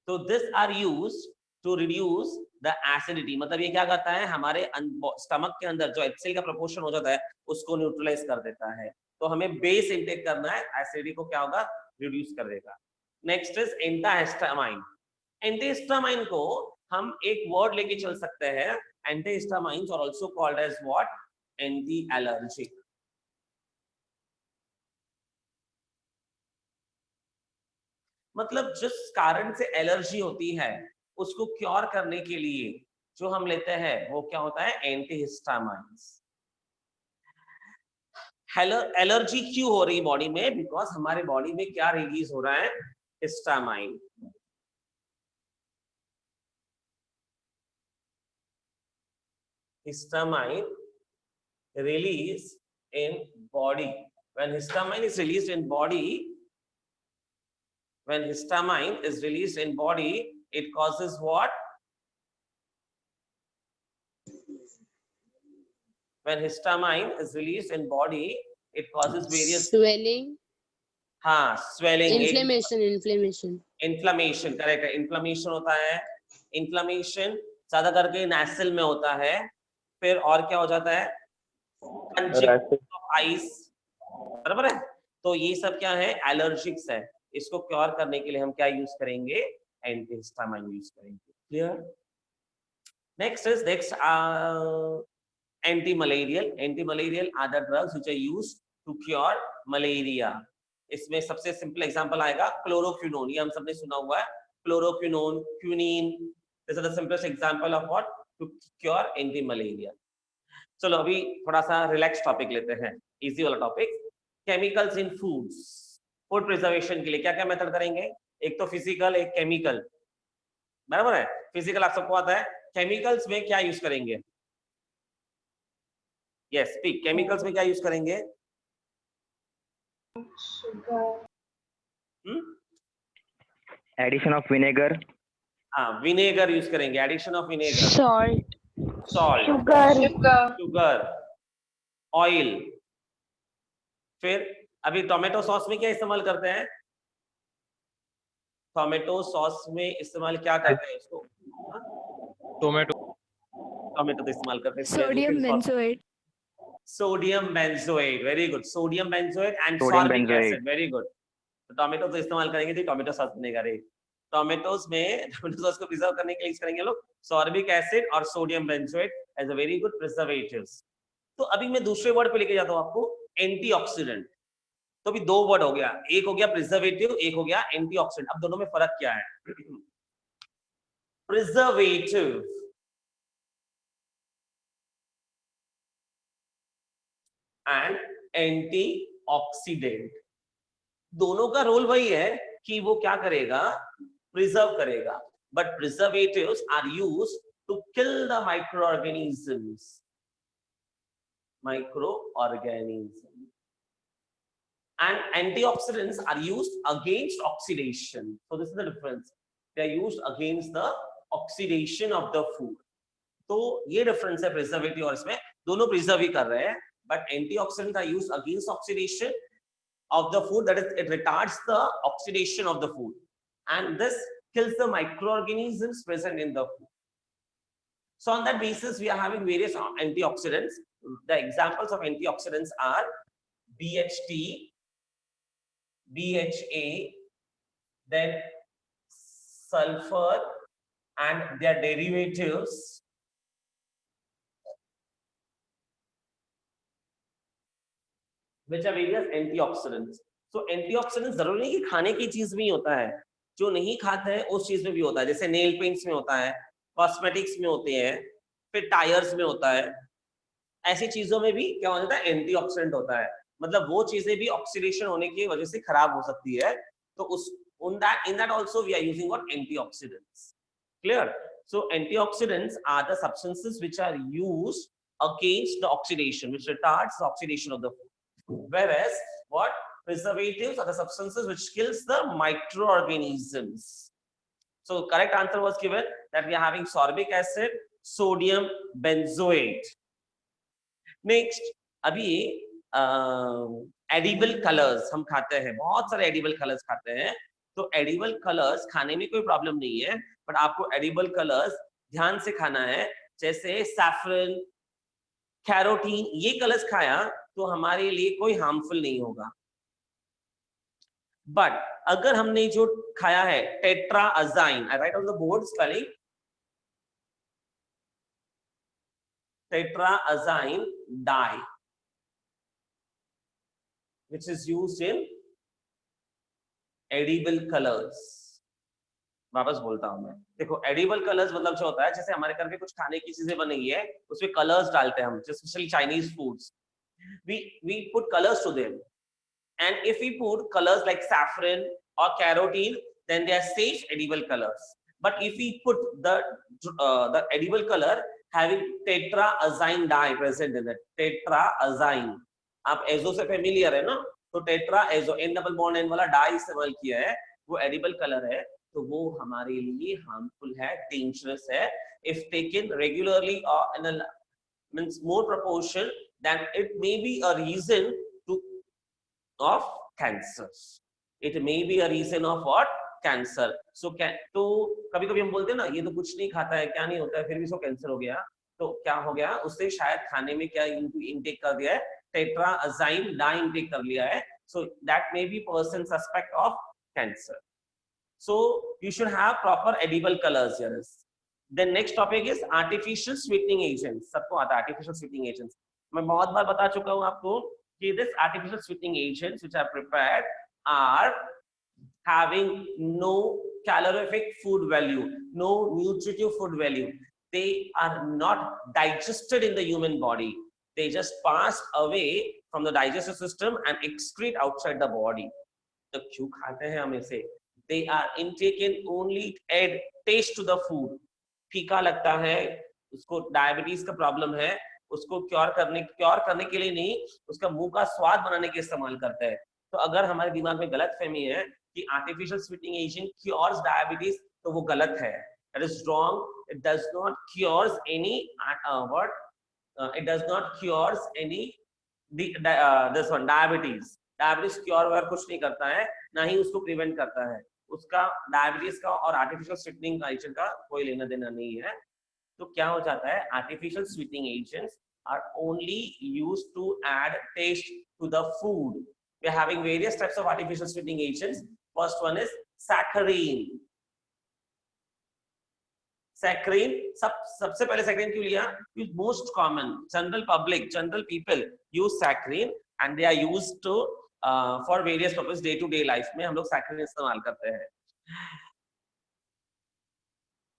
तो this are used to reduce the acidity, मतलब ये क्या करता है, हमारे स्टमक के अंदर जो HCl का प्रोपोर्शन हो जाता है उसको न्यूट्रलाइज कर देता है, तो हमें बेस इंटेक करना है, एसिडिटी को क्या होगा, रिड्यूस कर देगा. Next is एंटाहिस्टामाइन. एंटीहिस्टामाइन को हम एक वर्ड लेके चल सकते हैं, antihistamines are also called as what, anti allergic. मतलब जिस कारण से एलर्जी होती है उसको क्योर करने के लिए जो हम लेते हैं वो क्या होता है, एंटीहिस्टामाइन्स. एलर्जी क्यों हो रही बॉडी में, बिकॉज हमारे बॉडी में क्या रिलीज हो रहा है, histamine. Histamine release in body. When histamine is released in body, when histamine is released in body, it causes what? When histamine is released in body, it causes various swelling. हाँ, swelling, inflammation, correct है, inflammation होता है. Inflammation ज्यादा करके nasal में होता है. फिर और क्या हो जाता है, congestion of eyes, बराबर है. तो ये सब क्या है, एलर्जिक्स है. इसको क्योर करने के लिए हम क्या यूज करेंगे, एंटीहिस्टामाइन यूज करेंगे. Clear. Next is anti malarial. Anti malarial are the drugs which are used to cure malaria. इसमें सबसे सिंपल एग्जांपल आएगा क्लोरोक्विनोन, ये हम सबने सुना हुआ है, chloroquinone, quinine, this are the simplest example of what, to cure anti malaria. चलो अभी थोड़ा सा रिलैक्स टॉपिक लेते हैं, इजी वाला टॉपिक. केमिकल्स इन फूड्स. फूड प्रिजर्वेशन के लिए क्या क्या मेथड करेंगे, एक तो फिजिकल, एक केमिकल, बराबर है. फिजिकल आप सबको आता है, केमिकल्स में क्या यूज करेंगे, यस स्पीक, केमिकल्स में क्या यूज करेंगे, एडिशन ऑफ विनेगर. हाँ, विनेगर यूज करेंगे, addition of vinegar, salt, sugar, oil. फिर अभी टोमेटो सॉस में क्या इस्तेमाल करते हैं, टोमेटो सॉस में इस्तेमाल क्या करते हैं इसको, टोमेटो तो इस्तेमाल करते हैं, sodium benzoate. Sodium benzoate, very good. Sodium benzoate and sorbic acid, very good. तो टोमेटो तो इस्तेमाल करेंगे तो टोमेटो सॉस बनेगा. रे टोमेटोज में टोमेटो सॉस को प्रिजर्व करने के लिए यूज करेंगे लोग सॉर्बिक एसिड और sodium benzoate as a very good preservatives. तो अभी मैं दूसरे वर्ड पे लेके जाता हूँ आपको, एंटीऑक्सीडेंट. तो अभी दो वर्ड हो गया, एक हो गया प्रिजर्वेटिव, एक हो गया एंटीऑक्सीडेंट. अब दोनों में फर्क क्या है, प्रिजर्वेटिव एंड एंटीऑक्सीडेंट, दोनों का रोल वही है कि वो क्या करेगा, प्रिजर्व करेगा. But preservatives are used to kill the microorganisms. microorganism. And antioxidants are used against oxidation. So this is the difference. They are used against the oxidation of the food. तो ये difference है preservative और इसमें दोनों preserve ही कर रहे हैं, but antioxidants are used against oxidation of the food, that is, it retards the oxidation of the food, and this kills the microorganisms present in the food. So on that basis, we are having various antioxidants. The examples of antioxidants are BHT, BHA, then sulfur and their derivatives, which are various antioxidants. So antioxidants जरूरी नहीं कि खाने की चीज में ही होता है, जो नहीं खाते हैं उस चीज में भी होता है, जैसे नेल पेंट्स में होता है, कॉस्मेटिक्स में होते हैं, फिर टायर्स में होता है, ऐसी चीजों में भी क्या हो जाता है, एंटीऑक्सीडेंट होता है, मतलब वो चीजें भी ऑक्सीडेशन होने की वजह से खराब हो सकती है, तो उस in that also we are using what antioxidants. Clear? So antioxidants are the substances which are used against the oxidation, which retards the oxidation of the food, whereas what preservatives are the substances which kills the microorganisms. So correct answer was given that we are having sorbic acid, sodium benzoate. Next, अभी edible colors हम खाते हैं, बहुत सारे edible colors खाते हैं, तो edible colors खाने में कोई प्रॉब्लम नहीं है, बट आपको edible colors ध्यान से खाना है, जैसे saffron, कैरोटीन, ये कलर्स खाया तो हमारे लिए कोई हार्मफुल नहीं होगा, बट अगर हमने जो खाया है tartrazine, I write on the board spelling, tartrazine dye, which is used in edible colors. वापस बोलता हूं मैं, देखो edible colors मतलब जो होता है, जैसे हमारे घर पे कुछ खाने की चीजें बनेगी है, उसमें कलर्स डालते हैं हम, specially Chinese foods, we put colors to them, and if we put colors like saffron or carotene, then they are safe edible colors. But if we put the edible color having tetraazine dye present in it, tetraazine, आप azo से familiar है ना, तो tetra azo N double bond N वाला dye इस्तेमाल किया है, वो एडिबल कलर है, तो वो हमारे लिए हार्मफुल है, डेंजरस है, इफ टेकन रेगुलरली और in means more proportion, then it may be a reason of cancer. It may be a reason of what? Cancer. So तो कभी कभी हम बोलते हैं ना, ये तो कुछ नहीं खाता है, क्या नहीं होता है, फिर भी इसको कैंसर हो गया, तो क्या हो गया, उससे शायद खाने में क्या इनटेक कर दिया है, टेट्राअजाइन डाई इनटेक कर लिया है, so that may be person suspect of cancer. So you should have proper edible colors here. Then next topic is artificial sweetening agents. सबको आता है artificial sweetening agents. मैं बहुत बार बता चुका हूं आपको कि this artificial sweetening agents which are prepared are having no calorific food value, no nutritive food value. They are not digested in the human body. They just pass away from the digestive system and excrete outside the body. तो क्यों खाते हैं हम इसे? They are intaken only add taste to the food. फीका लगता है, उसको डायबिटीज का प्रॉब्लम है, उसको क्योर करने के लिए नहीं, उसका मुंह का स्वाद बनाने के इस्तेमाल करते हैं. तो अगर हमारे दिमाग में गलत फहमी है कि artificial sweetening agent cures diabetes, तो वो गलत है. That is wrong. It does not cures any it does not cures any this one diabetes. Diabetes cure वगैरह कुछ नहीं करता है, ना ही उसको प्रिवेंट करता है. उसका डायबिटीज का और आर्टिफिशियल स्वीटनिंग एजेंट का कोई लेना देना नहीं है. तो क्या हो जाता है, artificial sweetening agents are only used to add taste to the food. We are having various types of artificial sweetening agents. First one is saccharine. Saccharine, सबसे पहले saccharine क्यों लिया? It's most common. General people use saccharine and they are used to for various purposes. Day to day life में हम लोग saccharine इस्तेमाल करते हैं.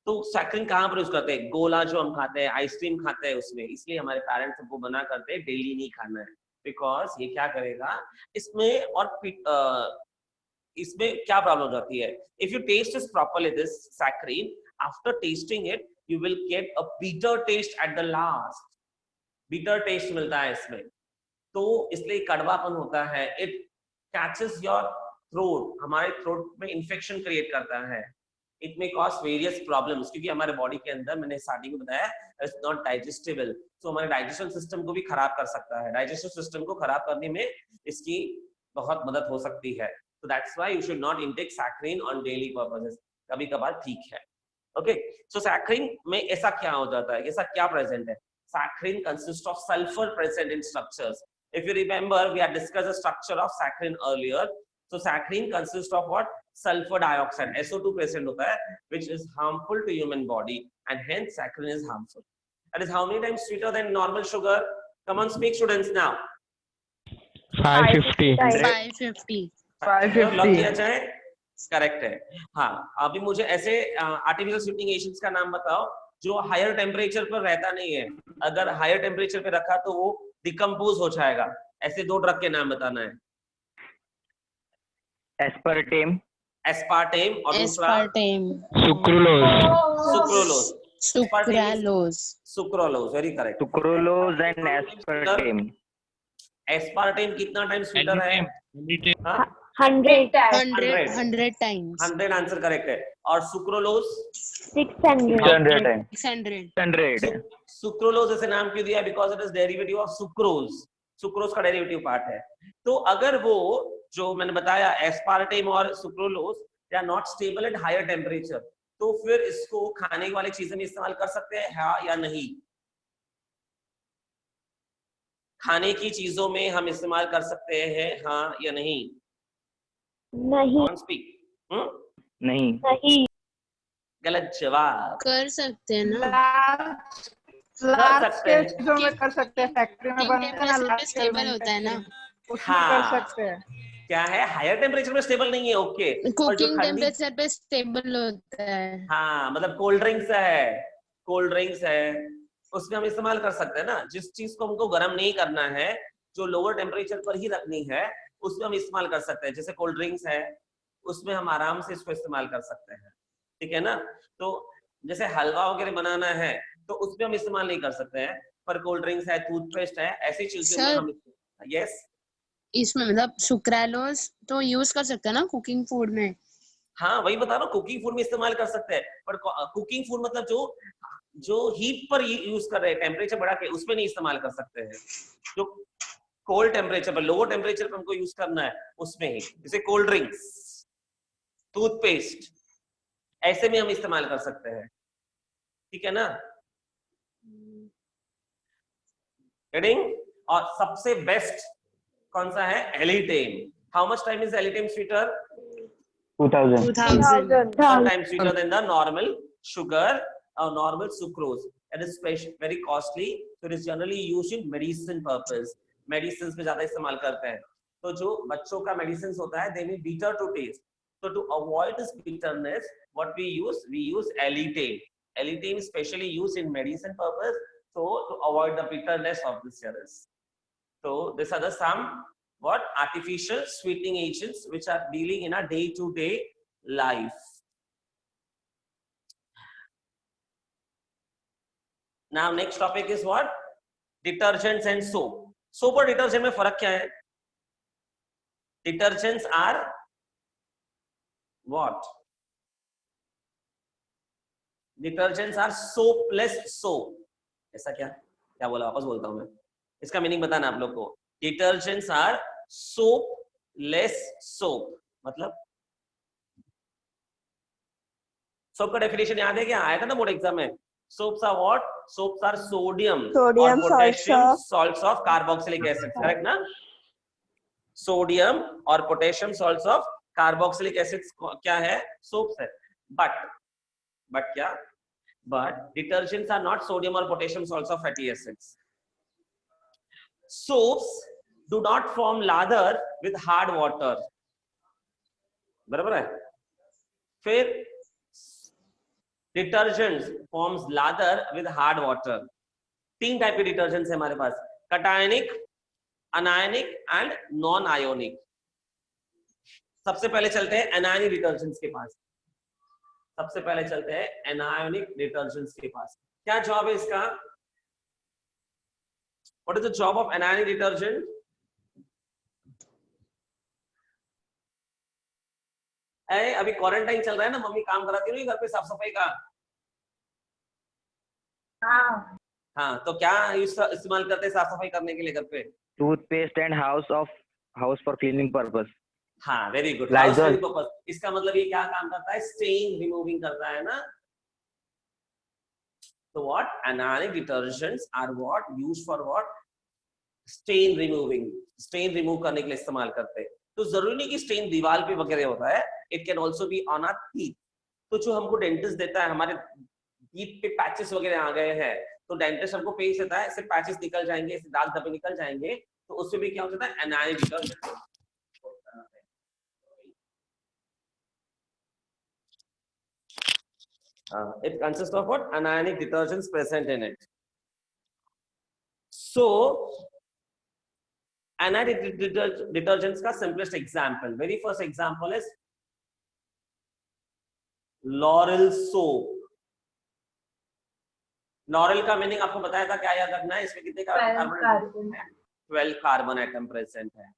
तो सैक्रिन कहाँ पर यूज करते हैं? गोला जो हम खाते हैं, आइसक्रीम खाते हैं उसमें, इसलिए हमारे पेरेंट्स हमको मना करते हैं डेली नहीं खाना है, बिकॉज ये क्या करेगा इसमें, और इसमें क्या प्रॉब्लम हो जाती है, if you taste is properly this saccharin, after tasting it you will get a bitter taste at the last. Bitter taste मिलता है इसमें, तो इसलिए कड़वापन होता है। इट कैचेस योर थ्रोट, हमारे थ्रोट में इंफेक्शन क्रिएट करता है। It may cause various problems, क्योंकि हमारे बॉडी के अंदर, मैंने स्टार्टिंग में बताया, इट्स नॉट डाइजेस्टेबल, तो हमारे डाइजेशन सिस्टम को भी खराब कर सकता है। डाइजेशन सिस्टम को खराब करने में इसकी बहुत मदद हो सकती है। So that's why you should not intake saccharin on daily purposes. कभी कभार ठीक है। Okay, so saccharin में ऐसा क्या हो जाता है, ऐसा क्या present है? Saccharin consists of sulfur present in structures. If you remember, we had discussed the structure of saccharin earlier. So saccharin consists of what? Sulfur dioxide, SO2 present होता है, which is harmful to human body, and hence saccharin is harmful. That is how many times sweeter than normal sugar? Come on, speak students now. 550. 550. 550. Correct है। हाँ, अभी मुझे ऐसे artificial sweetening agents का नाम बताओ जो हायर टेम्परेचर पर रहता नहीं है। अगर हायर टेम्परेचर पे रखा तो वो डिकम्पोज हो जाएगा। ऐसे 2 ड्रग के नाम बताना है। एस्पार्टेम, एस्पार्टेम और दूसरा Aspartame. Sucralose. Sucralose. Sucralose, very correct. Sucralose and aspartame. Aspartame कितना टाइम स्वीटर है? 100 100 times. 100 आंसर करेक्ट है। और सुक्रोलोज 600 600. सुक्रोलोज ऐसे नाम क्यों दिया? Because it is derivative of sucrose. Sucrose का डेरिवेटिव पार्ट है। तो अगर वो जो मैंने बताया एस्पार्टेम और sucralose they are not stable at higher temperature, तो फिर इसको खाने वाली चीजें में इस्तेमाल कर सकते हैं, हाँ या नहीं? खाने की चीजों में हम इस्तेमाल कर सकते हैं, हाँ या नहीं? नहीं नहीं। गलत जवाब। कर सकते हैं ना? लार्ज सकते हैं। स्केल जो में कर सकते हैं, फैक्ट्री में बनता है ना, लार्ज स्केल स्टेबल होता है ना? उसमें हाँ। कर सकते हैं। क्या है? हायर टेम्परेचर में स्टेबल नहीं है, ओके। कुकिंग टेम्परेचर पे स्टेबल होता है। हाँ, मतलब कोल्ड ड्रिंक्स है, उसमें हम इस्तेमाल कर सकते हैं ना। जिस चीज को हमको गर्म नहीं करना है, जो लोअर टेम्परेचर पर ही रखनी है, उसमें हम इस्तेमाल कर सकते हैं। जैसे कोल्ड ड्रिंक्स है, उसमें हम आराम से इसको इस्तेमाल कर सकते हैं, ठीक है ना? तो जैसे हलवा वगैरह बनाना है तो उसमें हम इस्तेमाल नहीं कर सकते हैं, पर कोल्ड ड्रिंक्स है, टूथपेस्ट है, ऐसी चीजों में हम यस इसमें मतलब सुक्रालोज तो यूज कर सकते हैं ना कुकिंग फूड में? हाँ, वही बता रहा हूँ, कुकिंग फूड में इस्तेमाल कर सकते हैं, पर कुकिंग फूड मतलब जो हीट पर यूज कर रहे हैं, टेम्परेचर बढ़ा के, उसमें नहीं इस्तेमाल कर सकते हैं। जो कोल्ड टेम्परेचर पर, लोअर टेम्परेचर पर हमको यूज करना है, उसमें ही। जैसे कोल्ड ड्रिंक्स, टूथपेस्ट, ऐसे में हम इस्तेमाल कर सकते हैं, ठीक है ना? हेडिंग। और सबसे बेस्ट कौन सा है? Alitame. How much time is alitame sweeter? 2000. 2000. Times sweeter than the normal sugar or normal sucrose. It is very costly, so it is generally used in medicine purpose. Medicines में ज्यादा इस्तेमाल करते हैं। तो जो बच्चों का medicines होता है, they may bitter to taste. So to avoid this bitterness, what we use Elitame. Elitame is specially used in medicine purpose, so to avoid the bitterness of the syrups. So these are the some artificial sweetening agents which are dealing in our day-to-day life. Now next topic is what? Detergents and soap. Soap और detergent में फर्क क्या है? Detergents are what? Detergents are soapless soap. ऐसा क्या बोला? वापस बोलता हूं मैं, इसका मीनिंग बताना आप लोग को। Detergents are soapless soap, मतलब सोप का डेफिनेशन याद है क्या? आया था ना बोर्ड एग्जाम में। Soaps are what? Soaps are sodium और potassium salts of carboxylic acid, correct ना? सोडियम और potassium salts of carboxylic acid क्या है? सोप्स है। बट क्या? But detergents are not sodium और potassium salts of fatty acids. Soaps do not form lather with hard water, बराबर है? फिर detergents forms lather with hard water. 3 type के detergents है हमारे पास, cationic, anionic and non-ionic. सबसे पहले चलते हैं anionic डिटर्जेंट्स के पास। सबसे पहले चलते हैं anionic डिटर्जेंट्स के पास। क्या जवाब है इसका? What is the job of anionic detergent? अभी क्वारंटाइन चल रहा है ना, मम्मी काम कराती नहीं घर पे साफ सफाई का? हाँ, तो क्या इस्तेमाल करते हैं साफ सफाई करने के लिए घर पे? Toothpaste and house for cleaning purpose. हाँ, वेरी गुड। इसका मतलब ये क्या काम करता है? स्टेन रिमूविंग करता है ना। तो what anionic detergents are what used for what? Stain removing, stain remove करने के लिए इस्तेमाल करते हैं। तो जरूरी नहीं कि स्टेन दीवार पे वगैरह होता है, it can also be on our teeth. तो जो हमको डेंटिस्ट देता है, हमारे टीथ पे पैचेस वगैरह आ गए हैं, तो डेंटिस्ट हमको पेस्ट देता है, इससे पैचेस निकल जाएंगे, इससे दाग धब्बे निकल जाएंगे, तो उससे भी क्या हो जाता है? anionic detergent। It consists of what? Anionic detergents present in it. So, anionic detergents का simplest example, very first example is Laurel soap. Laurel का मीनिंग आपको बताया था, क्या याद रखना है? इसमें कितने कार्बन? 12 कार्बन एटम प्रेजेंट है।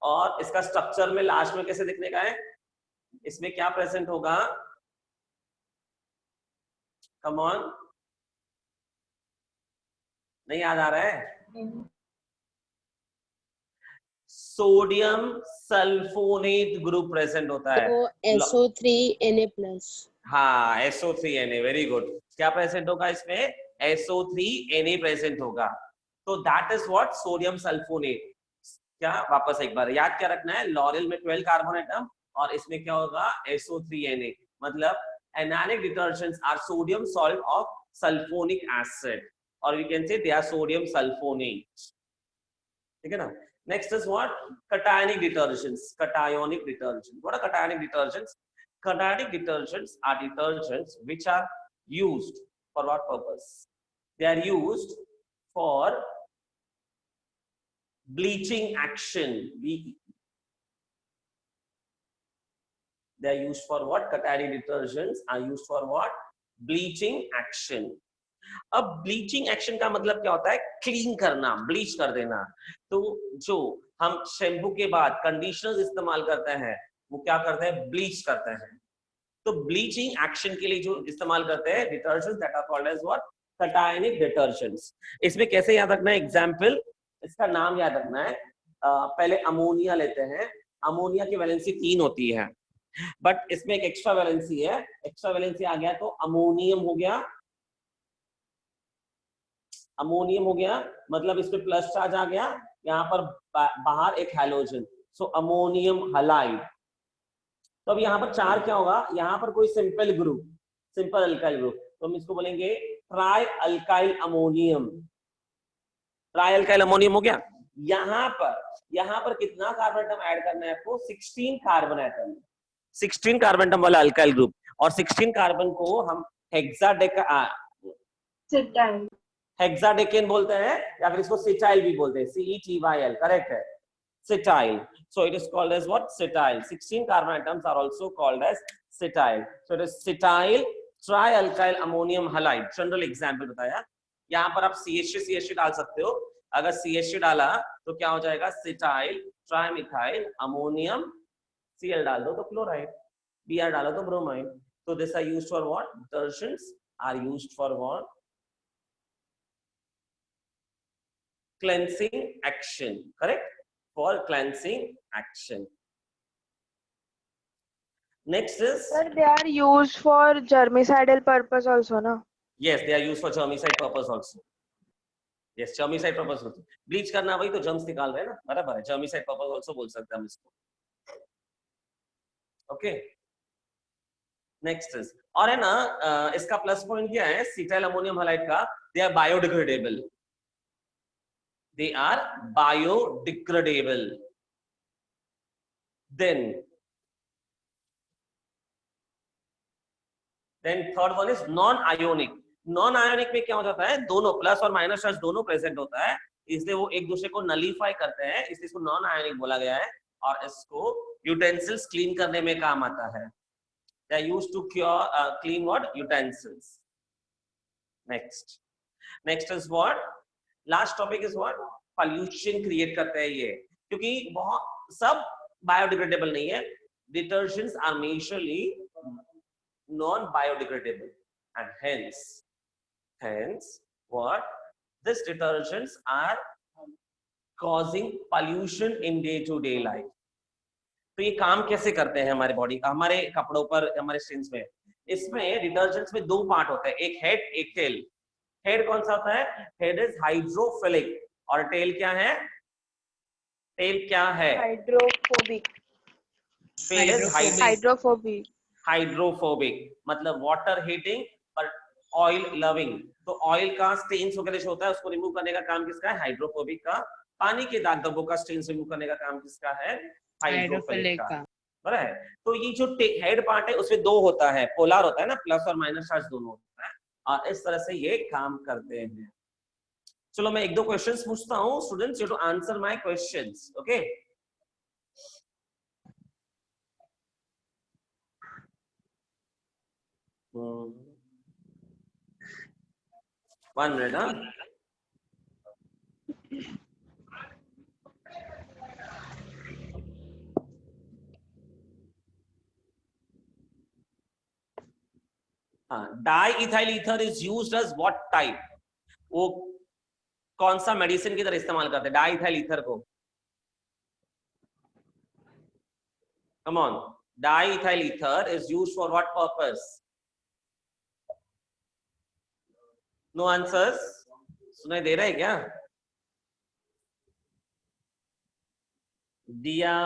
और इसका स्ट्रक्चर में लास्ट में कैसे दिखने का है? इसमें क्या प्रेजेंट होगा? कम ऑन, नहीं याद आ रहा है? सोडियम सल्फोनेट ग्रुप प्रेजेंट होता है। तो SO3Na+। हाँ, SO3Na, वेरी गुड। क्या प्रेजेंट होगा इसमें? SO3Na प्रेजेंट होगा। तो that is what? Sodium sulphonate. क्या वापस एक बार याद क्या रखना है? लॉरेल में 12 कार्बन एटम और इसमें क्या होगा? SO3Na। मतलब anionic detergents are sodium salt of sulfonic acid, or we can say they are sodium sulfonate. ठीक है ना? Next is what? Cationic detergents. Cationic detergents. What are cationic detergents? Cationic detergents are detergents which are used for what purpose? They are used for bleaching action. They are used for what? Cationic detergents are used for what? Bleaching action. अब bleaching action का मतलब क्या होता है? Clean करना, bleach कर देना। तो जो हम शैम्पू के बाद कंडीशनर्स इस्तेमाल करते हैं, वो क्या करते हैं? ब्लीच करते हैं। तो ब्लीचिंग एक्शन के लिए जो इस्तेमाल करते हैं detergents, that are called as what? cationic detergents. इसमें कैसे याद रखना है? एग्जाम्पल, इसका नाम याद रखना है। पहले अमोनिया लेते हैं। अमोनिया की वैलेंसी 3 होती है, बट इसमें एक एक्स्ट्रा वैलेंसी है। एक्स्ट्रा वैलेंसी आ गया तो अमोनियम हो गया। अमोनियम हो गया मतलब इस पे प्लस चार्ज आ गया, यहाँ पर बाहर एक हैलोजन, सो अमोनियम हैलाइड। तो अब यहाँ पर 4 क्या होगा? यहाँ पर कोई simple group, simple alkyl group, तो हम इसको बोलेंगे try alkyl ammonium. Try alkyl ammonium हो गया। यहाँ पर कितना कार्बन एटम ऐड करना है आपको? 16 कार्बन एटम, 16 कार्बन एटम वाला अल्काइल ग्रुप। और 16 कार्बन को हम हेक्साडेकेन बोलते हैं, या फिर इसको सिटाइल भी बोलते हैं, CETYL, करेक्ट है, cetyl. So it is called as what? Cetyl. 16 carbon atoms are also called as cetyl. So it is cetyl trialkyl ammonium halide. General example बताया। यहाँ पर आप CH3 डाल सकते हो। अगर CH3 डाला तो क्या हो जाएगा? cetyl trimethyl ammonium, Cl डाल दो तो क्लोराइड, Br डालो तो bromide. So this are used for what? Detergents are used for what? Cleansing action, correct? For cleansing action. Next is, Sir, they are used for germicidal purpose also, na? yes, they are used for germicide purpose also. Yes, germicide purpose also. Bleach करना वही तो germs निकाल रहे हैं ना, बराबर है। germicide purpose also बोल सकते हैं हम इसको। Okay. Next is, और है ना, इसका प्लस पॉइंट क्या है cetyl ammonium halide का? They are biodegradable. They are biodegradable. Then third one is non-ionic. Non-ionic में क्या हो जाता है? दोनों प्लस और माइनस चार्ज दोनों प्रेजेंट होता है, इसलिए वो एक दूसरे को नलीफाई करते हैं, इसलिए इसको नॉन आयोनिक बोला गया है। और इसको यूटेंसिल्स क्लीन करने में काम आता है। They are used to clean what? Utensils. Next is what? Last topic is what, pollution create करते हैं ये, क्योंकि बहुत सब बायोडिग्रेडेबल नहीं है. Detergents are majorly non biodegradable and hence what, these detergents are causing pollution in day to day life. तो ये काम कैसे करते हैं हमारे बॉडी का, हमारे कपड़ों पर, हमारे स्किन्स में? इसमें डिटर्जेंट्स में दो पार्ट होते हैं, एक हेड एक टेल. हेड कौन सा होता है? हेड इज हाइड्रोफिलिक और टेल क्या है? टेल क्या है? Hydrophobic. Tail is hydrophobic. Hydrophobic मतलब वाटर हीटिंग पर ऑयल लविंग. तो ऑयल का स्टेन्स वगैरह जो होता है उसको रिमूव करने का काम किसका है? हाइड्रोफोबिक का. पानी के दाग धब्बों का स्टेन्स रिमूव करने का काम किसका है? हाइड्रोफिलिक का. बराबर है. तो ये जो हेड पार्ट है उसमें दो होता है, पोलर होता है ना, प्लस और माइनस चार्ज दोनों होता है, और इस तरह से ये काम करते हैं. चलो मैं एक दो क्वेश्चंस पूछता हूँ, students you to answer my questions. Okay, one minute. Diethyl ether is used as what type? वो कौन सा मेडिसिन की तरह इस्तेमाल करते हैं डाई इथाइल ईथर को? Come on, diethyl ether is used for what purpose? No answers. सुनाई दे रहा है क्या? दिया,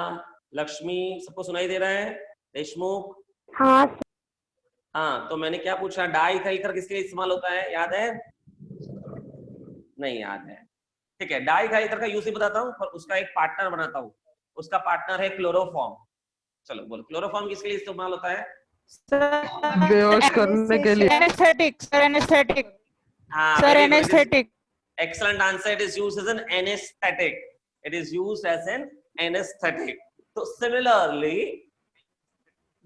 लक्ष्मी, सबको सुनाई दे रहा है? देशमुख? हाँ. हाँ, तो मैंने क्या पूछा, डाई इथाइल ईथर किसके लिए इस्तेमाल होता है? याद है? नहीं याद है. ठीक है, डाई इथाइल ईथर का यूज ही बताता हूँ, पर उसका एक पार्टनर बनाता हूँ. उसका पार्टनर है क्लोरोफॉर्म. चलो बोलो, क्लोरोफॉर्म किसके लिए इस्तेमाल होता है? बेहोश करने के लिए. एनेस्थेटिक सर, एनेस्थेटिक हाँ, sir, anaesthetic. excellent answer. It is used as an anesthetic. It is used as an anesthetic. So similarly,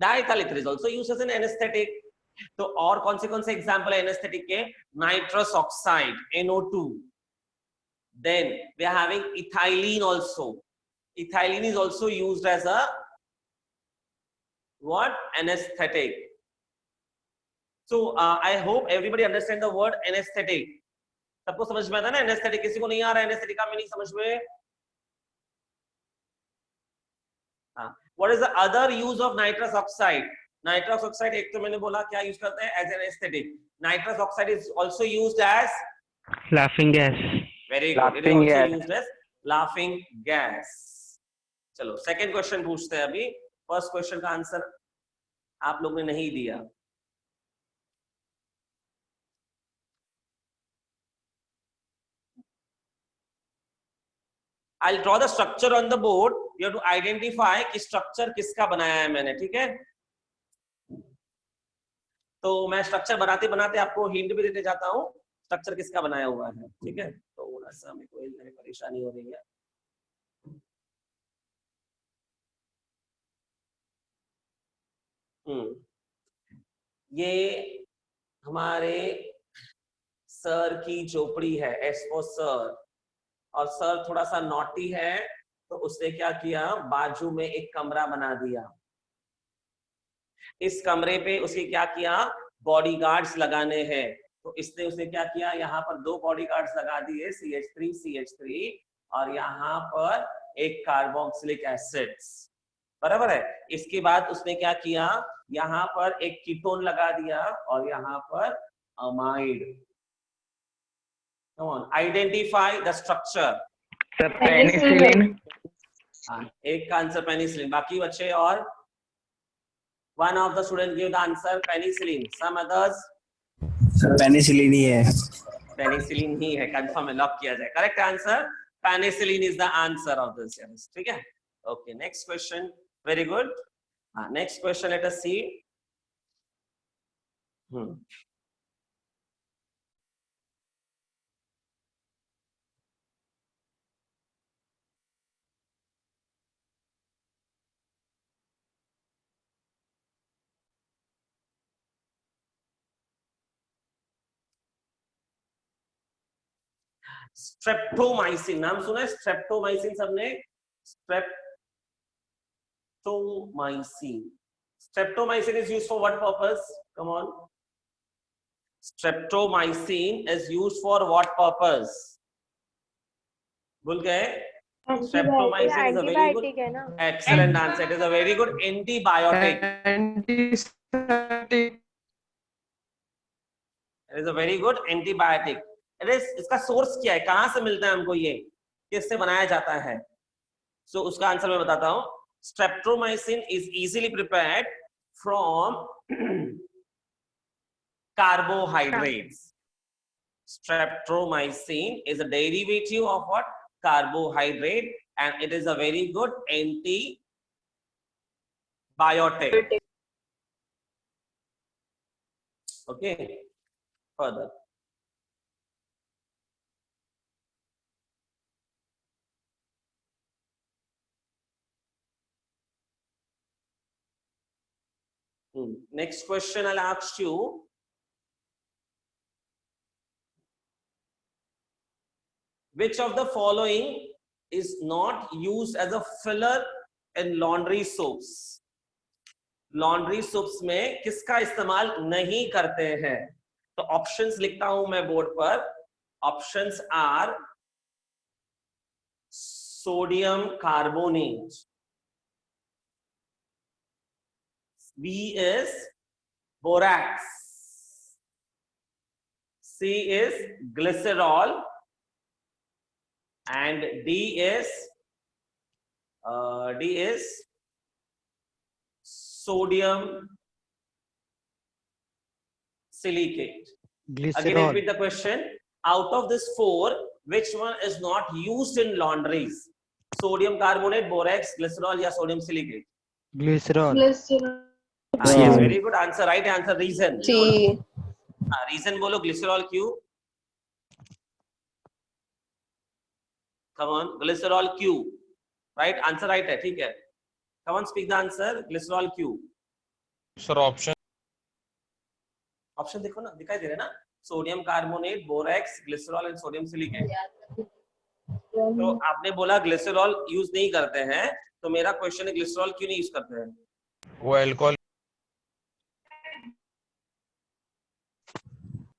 diethyl ether is also used as an anesthetic. तो और कौन से एग्जांपल है एनेस्थेटिक के? Nitrous oxide NO2. Then we are having ethylene also. Ethylene is also used as a what? Anesthetic. So I hope everybody understand the word anesthetic. सबको समझ में आता है ना एनेस्थेटिक? किसी को नहीं आ रहा है एनेस्थेटिक का मीनिंग समझ में? हाँ. What is the other use of nitrous oxide? Nitrous oxide एक तो मैंने बोला क्या यूज करते हैं? As an anesthetic. Nitrous oxide is also used as laughing gas. very good. It is also used as laughing gas. चलो second question पूछते हैं अभी. फर्स्ट क्वेश्चन का आंसर आप लोग ने नहीं दिया. I'll draw the structure on the board. You have to identify कि structure किसका बनाया है मैंने. ठीक है, तो मैं स्ट्रक्चर बनाते बनाते आपको हिंट भी देते जाता हूँ स्ट्रक्चर किसका बनाया हुआ है. ठीक है, तो थोड़ा सा मेरे को परेशानी हो रही है. ये हमारे सर की झोपड़ी है, एस फॉर सर. और सर थोड़ा सा नॉटी है, तो उसने क्या किया, बाजू में एक कमरा बना दिया. इस कमरे पे उसने क्या किया, बॉडीगार्ड्स लगाने हैं. तो इसने उसने क्या किया, यहाँ पर दो बॉडीगार्ड्स लगा दिए, CH3 और यहाँ पर एक कार्बोक्सिलिक एसिड्स. बराबर है. इसके बाद उसने क्या किया, यहाँ पर एक कीटोन लगा दिया और यहाँ पर amide. Come on, identify the structure. Sir, penicillin. एक का आंसर पेनिसिलिन. बाकी बच्चे और one of the students give the answer penicillin. Some others penicillin ही है. पेनिसिलिन ही है, कंफर्म है, लॉक किया जाए. Correct answer penicillin is the answer of this. ठीक है, okay. Next question. Very good. Next question let us see. Streptomycin नाम सुना है? स्ट्रेप्टोमाइसिन सबने? Streptomycin, streptomycin is used for what purpose? Come on, streptomycin is used for what purpose? भूल गए? Streptomycin is a very good, antibiotic है ना? excellent answer. It is a very good antibiotic. Antiseptic It is a very good antibiotic. It is, इसका source क्या है, कहां से मिलता है हमको, ये किससे बनाया जाता है? सो उसका आंसर मैं बताता हूं. Streptomycin is easily prepared from carbohydrates. Streptomycin is a derivative of what? Carbohydrate, and it is a very good antibiotic. Okay, further. Next question I'll ask you. Which of the following is not used as a filler in laundry soaps? Laundry soaps में किसका इस्तेमाल नहीं करते हैं? तो options लिखता हूं मैं बोर्ड पर. Options are sodium carbonate, B is borax, C is glycerol, and D is sodium silicate. Again, repeat the question. Out of this four, which one is not used in laundries? Sodium carbonate, borax, glycerol, या sodium silicate? Glycerol. Yes, very good answer. Right answer. Reason. जी. Reason बोलो. Glycerol क्यों? Come on, glycerol Q. Right answer, right है, ठीक है. Come on, speak the answer. Glycerol Q. Sir option देखो ना, दिखाई दे रहा है ना? Sodium carbonate, borax, glycerol and sodium silicate. तो आपने बोला ग्लिसरॉल यूज नहीं करते हैं, तो मेरा क्वेश्चन है ग्लिसरॉल क्यों नहीं यूज करते हैं? वो अल्कोहल.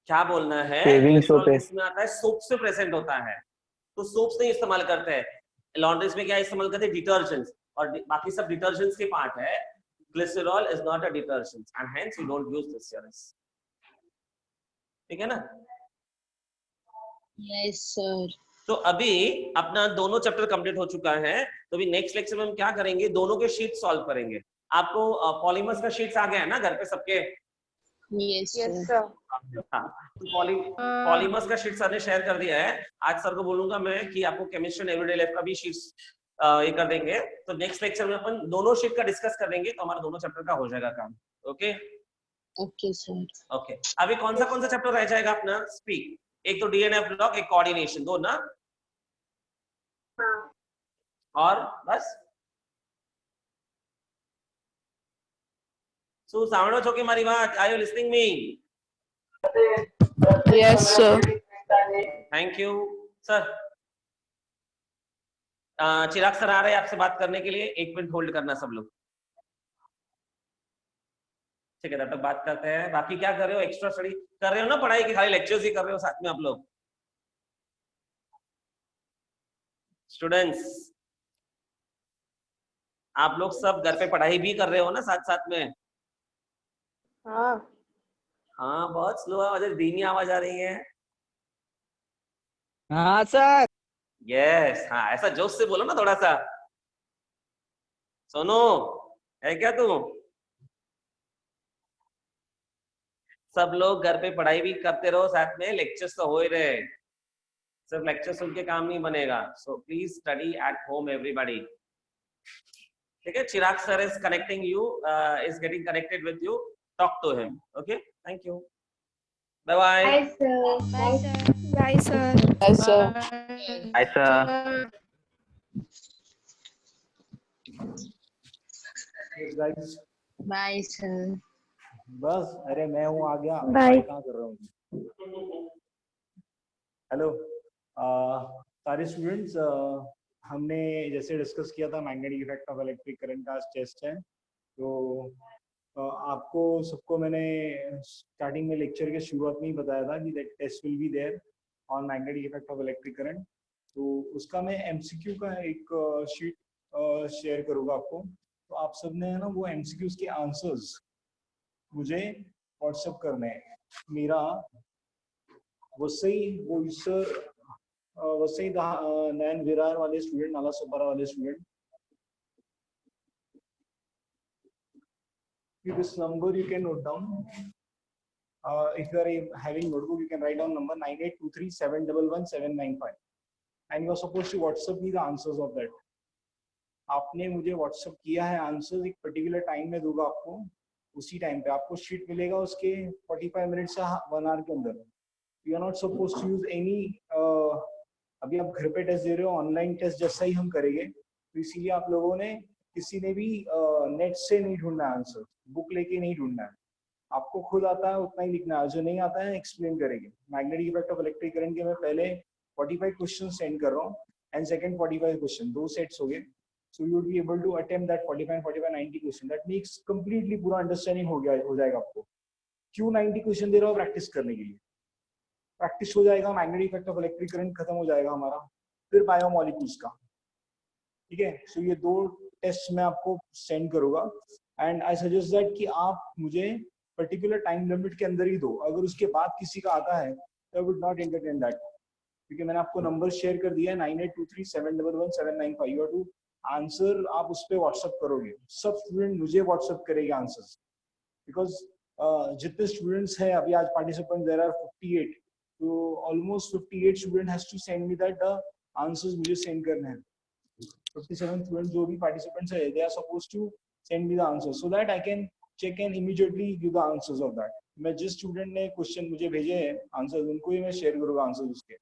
क्या बोलना है? सोप इसमें आता है, सोप से प्रेजेंट होता है, तो सोप्स नहीं इस्तेमाल करते हैं. लॉन्ड्रीज में क्या इस्तेमाल करते हैं? डिटर्जेंट्स, और बाकी सब डिटर्जेंट्स के पार्ट है. Glycerol is not a detergent and hence you don't use this here. ठीक है ना? Yes sir. तो अभी अपना दोनों चैप्टर कंप्लीट हो चुका है, तो अभी नेक्स्ट लेक्चर में हम क्या करेंगे? दोनों के शीट सॉल्व करेंगे. आपको पॉलीमर्स का शीट्स आ गया है ना घर पे सबके? Yes yes sir. सर. हाँ, पॉलीमर्स का शीट सर ने शेयर कर दिया है. आज सर को बोलूंगा मैं कि आपको केमिस्ट्री एंड एवरीडे लाइफ का भी शीट्स ये कर देंगे. तो नेक्स्ट लेक्चर में अपन दोनों शीट का डिस्कस कर देंगे, तो हमारा दोनों चैप्टर का हो जाएगा काम. Okay okay sir. ओके. अभी कौन सा चैप्टर रह जाएगा अपना? स्पीक. एक तो डीएनए ब्लॉक, एक कोऑर्डिनेशन, दो ना? और बस. सो सावड़ो छोके मारी बात. Are you listening me? Yes sir. Thank you sir. Chirag sir आ रहे हैं आपसे बात करने के लिए. 1 मिनट होल्ड करना सब लोग. ठीक है, तब तक बात करते हैं. बाकी क्या कर रहे हो? एक्स्ट्रा स्टडी कर रहे हो ना? पढ़ाई की खाली लेक्चर्स ही कर रहे हो साथ में आप लोग? स्टूडेंट्स, आप लोग सब घर पे पढ़ाई भी कर रहे हो ना साथ साथ में? हाँ. हाँ, बहुत स्लो आवाज है, धीमी आवाज आ रही है. हाँ सर. यस, हाँ, ऐसा जोश से बोलो ना थोड़ा सा. सोनू है क्या तू? सब लोग घर पे पढ़ाई भी करते रहो साथ में, लेक्चर्स तो हो ही रहे. सिर्फ लेक्चर सुन के काम नहीं बनेगा. So please study at home everybody. ठीक है? Chirag sir is connecting you, is getting connected with you. Talk to him. Okay, thank you. Bye bye. Bye sir. Bye sir. Bye sir. Bye sir. ऐसा guys bye sir. बस. अरे मैं हूँ, आ गया. Bye. कहाँ कर रहा हूँ? हेलो, सारे स्टूडेंट्स, हमने जैसे डिस्कस किया था magnetic effect of electric current का टेस्ट है। तो आपको सबको मैंने स्टार्टिंग में लेक्चर के शुरुआत में ही बताया था कि that test will be there on magnetic effect of electric current. तो उसका मैं एमसीक्यू का एक शीट शेयर करूँगा आपको। तो आप सबने है ना वो एमसीक्यूज के आंसर्स मुझे व्हाट्सएप करने हैं। मेरा वसई बोईसर वसई नैन विरार वाले स्टूडेंट, नाला सोपारा वाले student, this number you can note down. If you are having notebook, you can write down number 9823711795, and you are supposed to WhatsApp me the answers of that. आपने मुझे WhatsApp किया है answers, एक particular time में दूंगा आपको, उसी time पे आपको शीट मिलेगा उसके 45 मिनट से 1 आवर के अंदर। You are not suppose to use any, अभी आप घर पे टेस्ट दे रहे हो, ऑनलाइन टेस्ट जैसा ही हम करेंगे। तो इसीलिए आप लोगों ने किसी ने भी नेट से नहीं ढूंढना है आंसर, बुक लेके नहीं ढूंढना है, आपको खुद आता है उतना ही लिखना है, जो नहीं आता है एक्सप्लेन करेंगे। Magnetic effect of electric current के मैं पहले 45 क्वेश्चन सेंड कर रहा हूँ एंड सेकंड 45 क्वेश्चन, 2 सेट्स हो गए। So you would be able to attempt that 45 90 question. That means completely पूरा अंडरस्टैंडिंग हो जाएगा आपको। क्यों 90 क्वेश्चन दे रहा हूँ? प्रैक्टिस करने के लिए। प्रैक्टिस हो जाएगा, magnetic effect of electric current खत्म हो जाएगा हमारा, फिर बायोमोलिक्यूल्स का। ठीक है, सो ये 2 टेस्ट मैं आपको सेंड करूंगा एंड आई सजेस्ट दैट कि आप मुझे पर्टिकुलर टाइम लिमिट के अंदर ही दो। अगर उसके बाद किसी का आता है तो I would not entertain that, क्योंकि मैंने आपको नंबर शेयर कर दिया है 9823711795। यू हैव टू आंसर, आप उस पर व्हाट्सएप करोगे, सब स्टूडेंट मुझे व्हाट्सएप करेंगे आंसर्स, बिकॉज जितने स्टूडेंट्स हैं अभी आज पार्टिसिपेंट देयर आर 58, तो almost 58 student has to send me that answers मुझे सेंड करने हैं। 57 स्टूडेंट जो भी पार्टिसिपेंट्स है, they are supposed to send me the answers so that I can check and immediately give the answers of that. मैं जिस student ने question मुझे भेजे हैं आंसर्स, उनको ही मैं शेयर करूंगा आंसर्स, उसके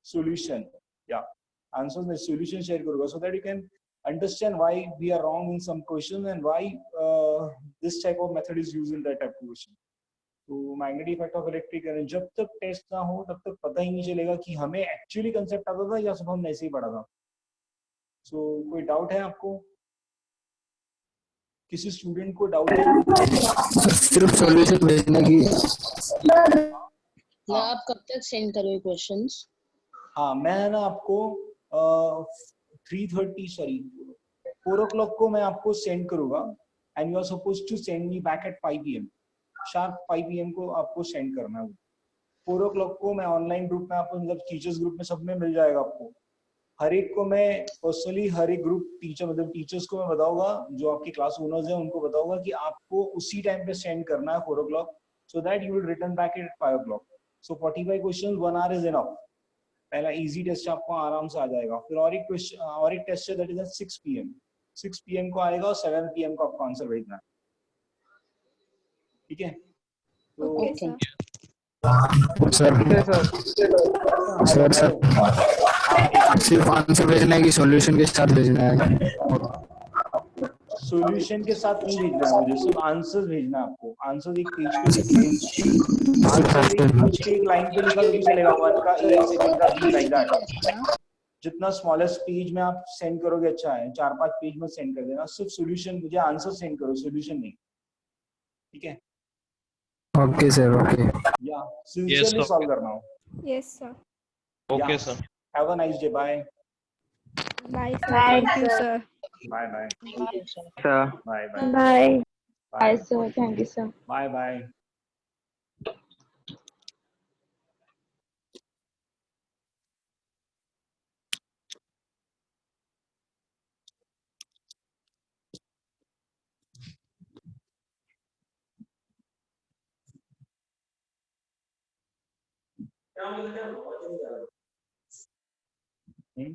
सॉल्यूशन या आंसर्स में सॉल्यूशन शेयर करूंगा, so that you can understand why we are wrong in some questions and why this type of method is used in that type of question. तो magnetic effect of electric current जब तक test ना हो तब तक पता ही नहीं चलेगा कि हमें एक्चुअली कंसेप्ट आता था या सब हमने ऐसे ही पढ़ा था। सो कोई डाउट है आपको? किसी स्टूडेंट को डाउट है? सिर्फ सॉल्यूशन भेजने की। आप कब तक सेंड करोगे क्वेश्चंस? हाँ, मैं ना आपको 4 o'clock को मैं आपको सेंड करूंगा and you are suppose to send me back at 5 PM, sharp 5 PM को आपको सेंड करना है। 4 o'clock को मैं ऑनलाइन ग्रुप में आपको, मतलब टीचर्स ग्रुप में सब में मिल जाएगा आपको। हर एक को मैं पर्सनली, हर एक ग्रुप टीचर, मतलब टीचर्स को मैं बताऊंगा, जो आपके क्लास ओनर्स हैं उनको बताऊंगा कि आपको उसी टाइम पे सेंड करना है 4 o'clock, so that you will return back at 5 o'clock। So 45 question, 1 hour is enough. पहला इजी टेस्ट आपको आराम से आ जाएगा। फिर और एक क्वेश्चन, और एक टेस्ट है that is eight 6 PM। 6 PM को आएगा और 7 PM को आपको आंसर भेजना है। ठीक है, तो सर सिर्फ आंसर भेजना है कि सॉल्यूशन के साथ भेजना है? सॉल्यूशन के साथ नहीं भेजना है मुझे, सिर्फ आंसर्स भेजना है आपको। आंसर एक पेज पे लिखिए, आंसर एक पेज के एक लाइन पे लिखा तो भी चलेगा, 1 का A, सेकंड का B, लाइक दैट। जितना स्मॉलेस्ट पेज में आप सेंड करोगे अच्छा है, 4-5 पेज में सेंड कर देना। सिर्फ सॉल्यूशन, मुझे आंसर सेंड करो, सॉल्यूशन नहीं। ठीक है? Okay sir, okay. या सिंसियरली सॉल्व करना हो। Yes, sir. Okay, sir. Have a nice day, bye. Bye, sir. Thank you, sir. Bye bye Sir. Bye bye Bye. Bye sir. Thank you, sir. Bye bye. क्या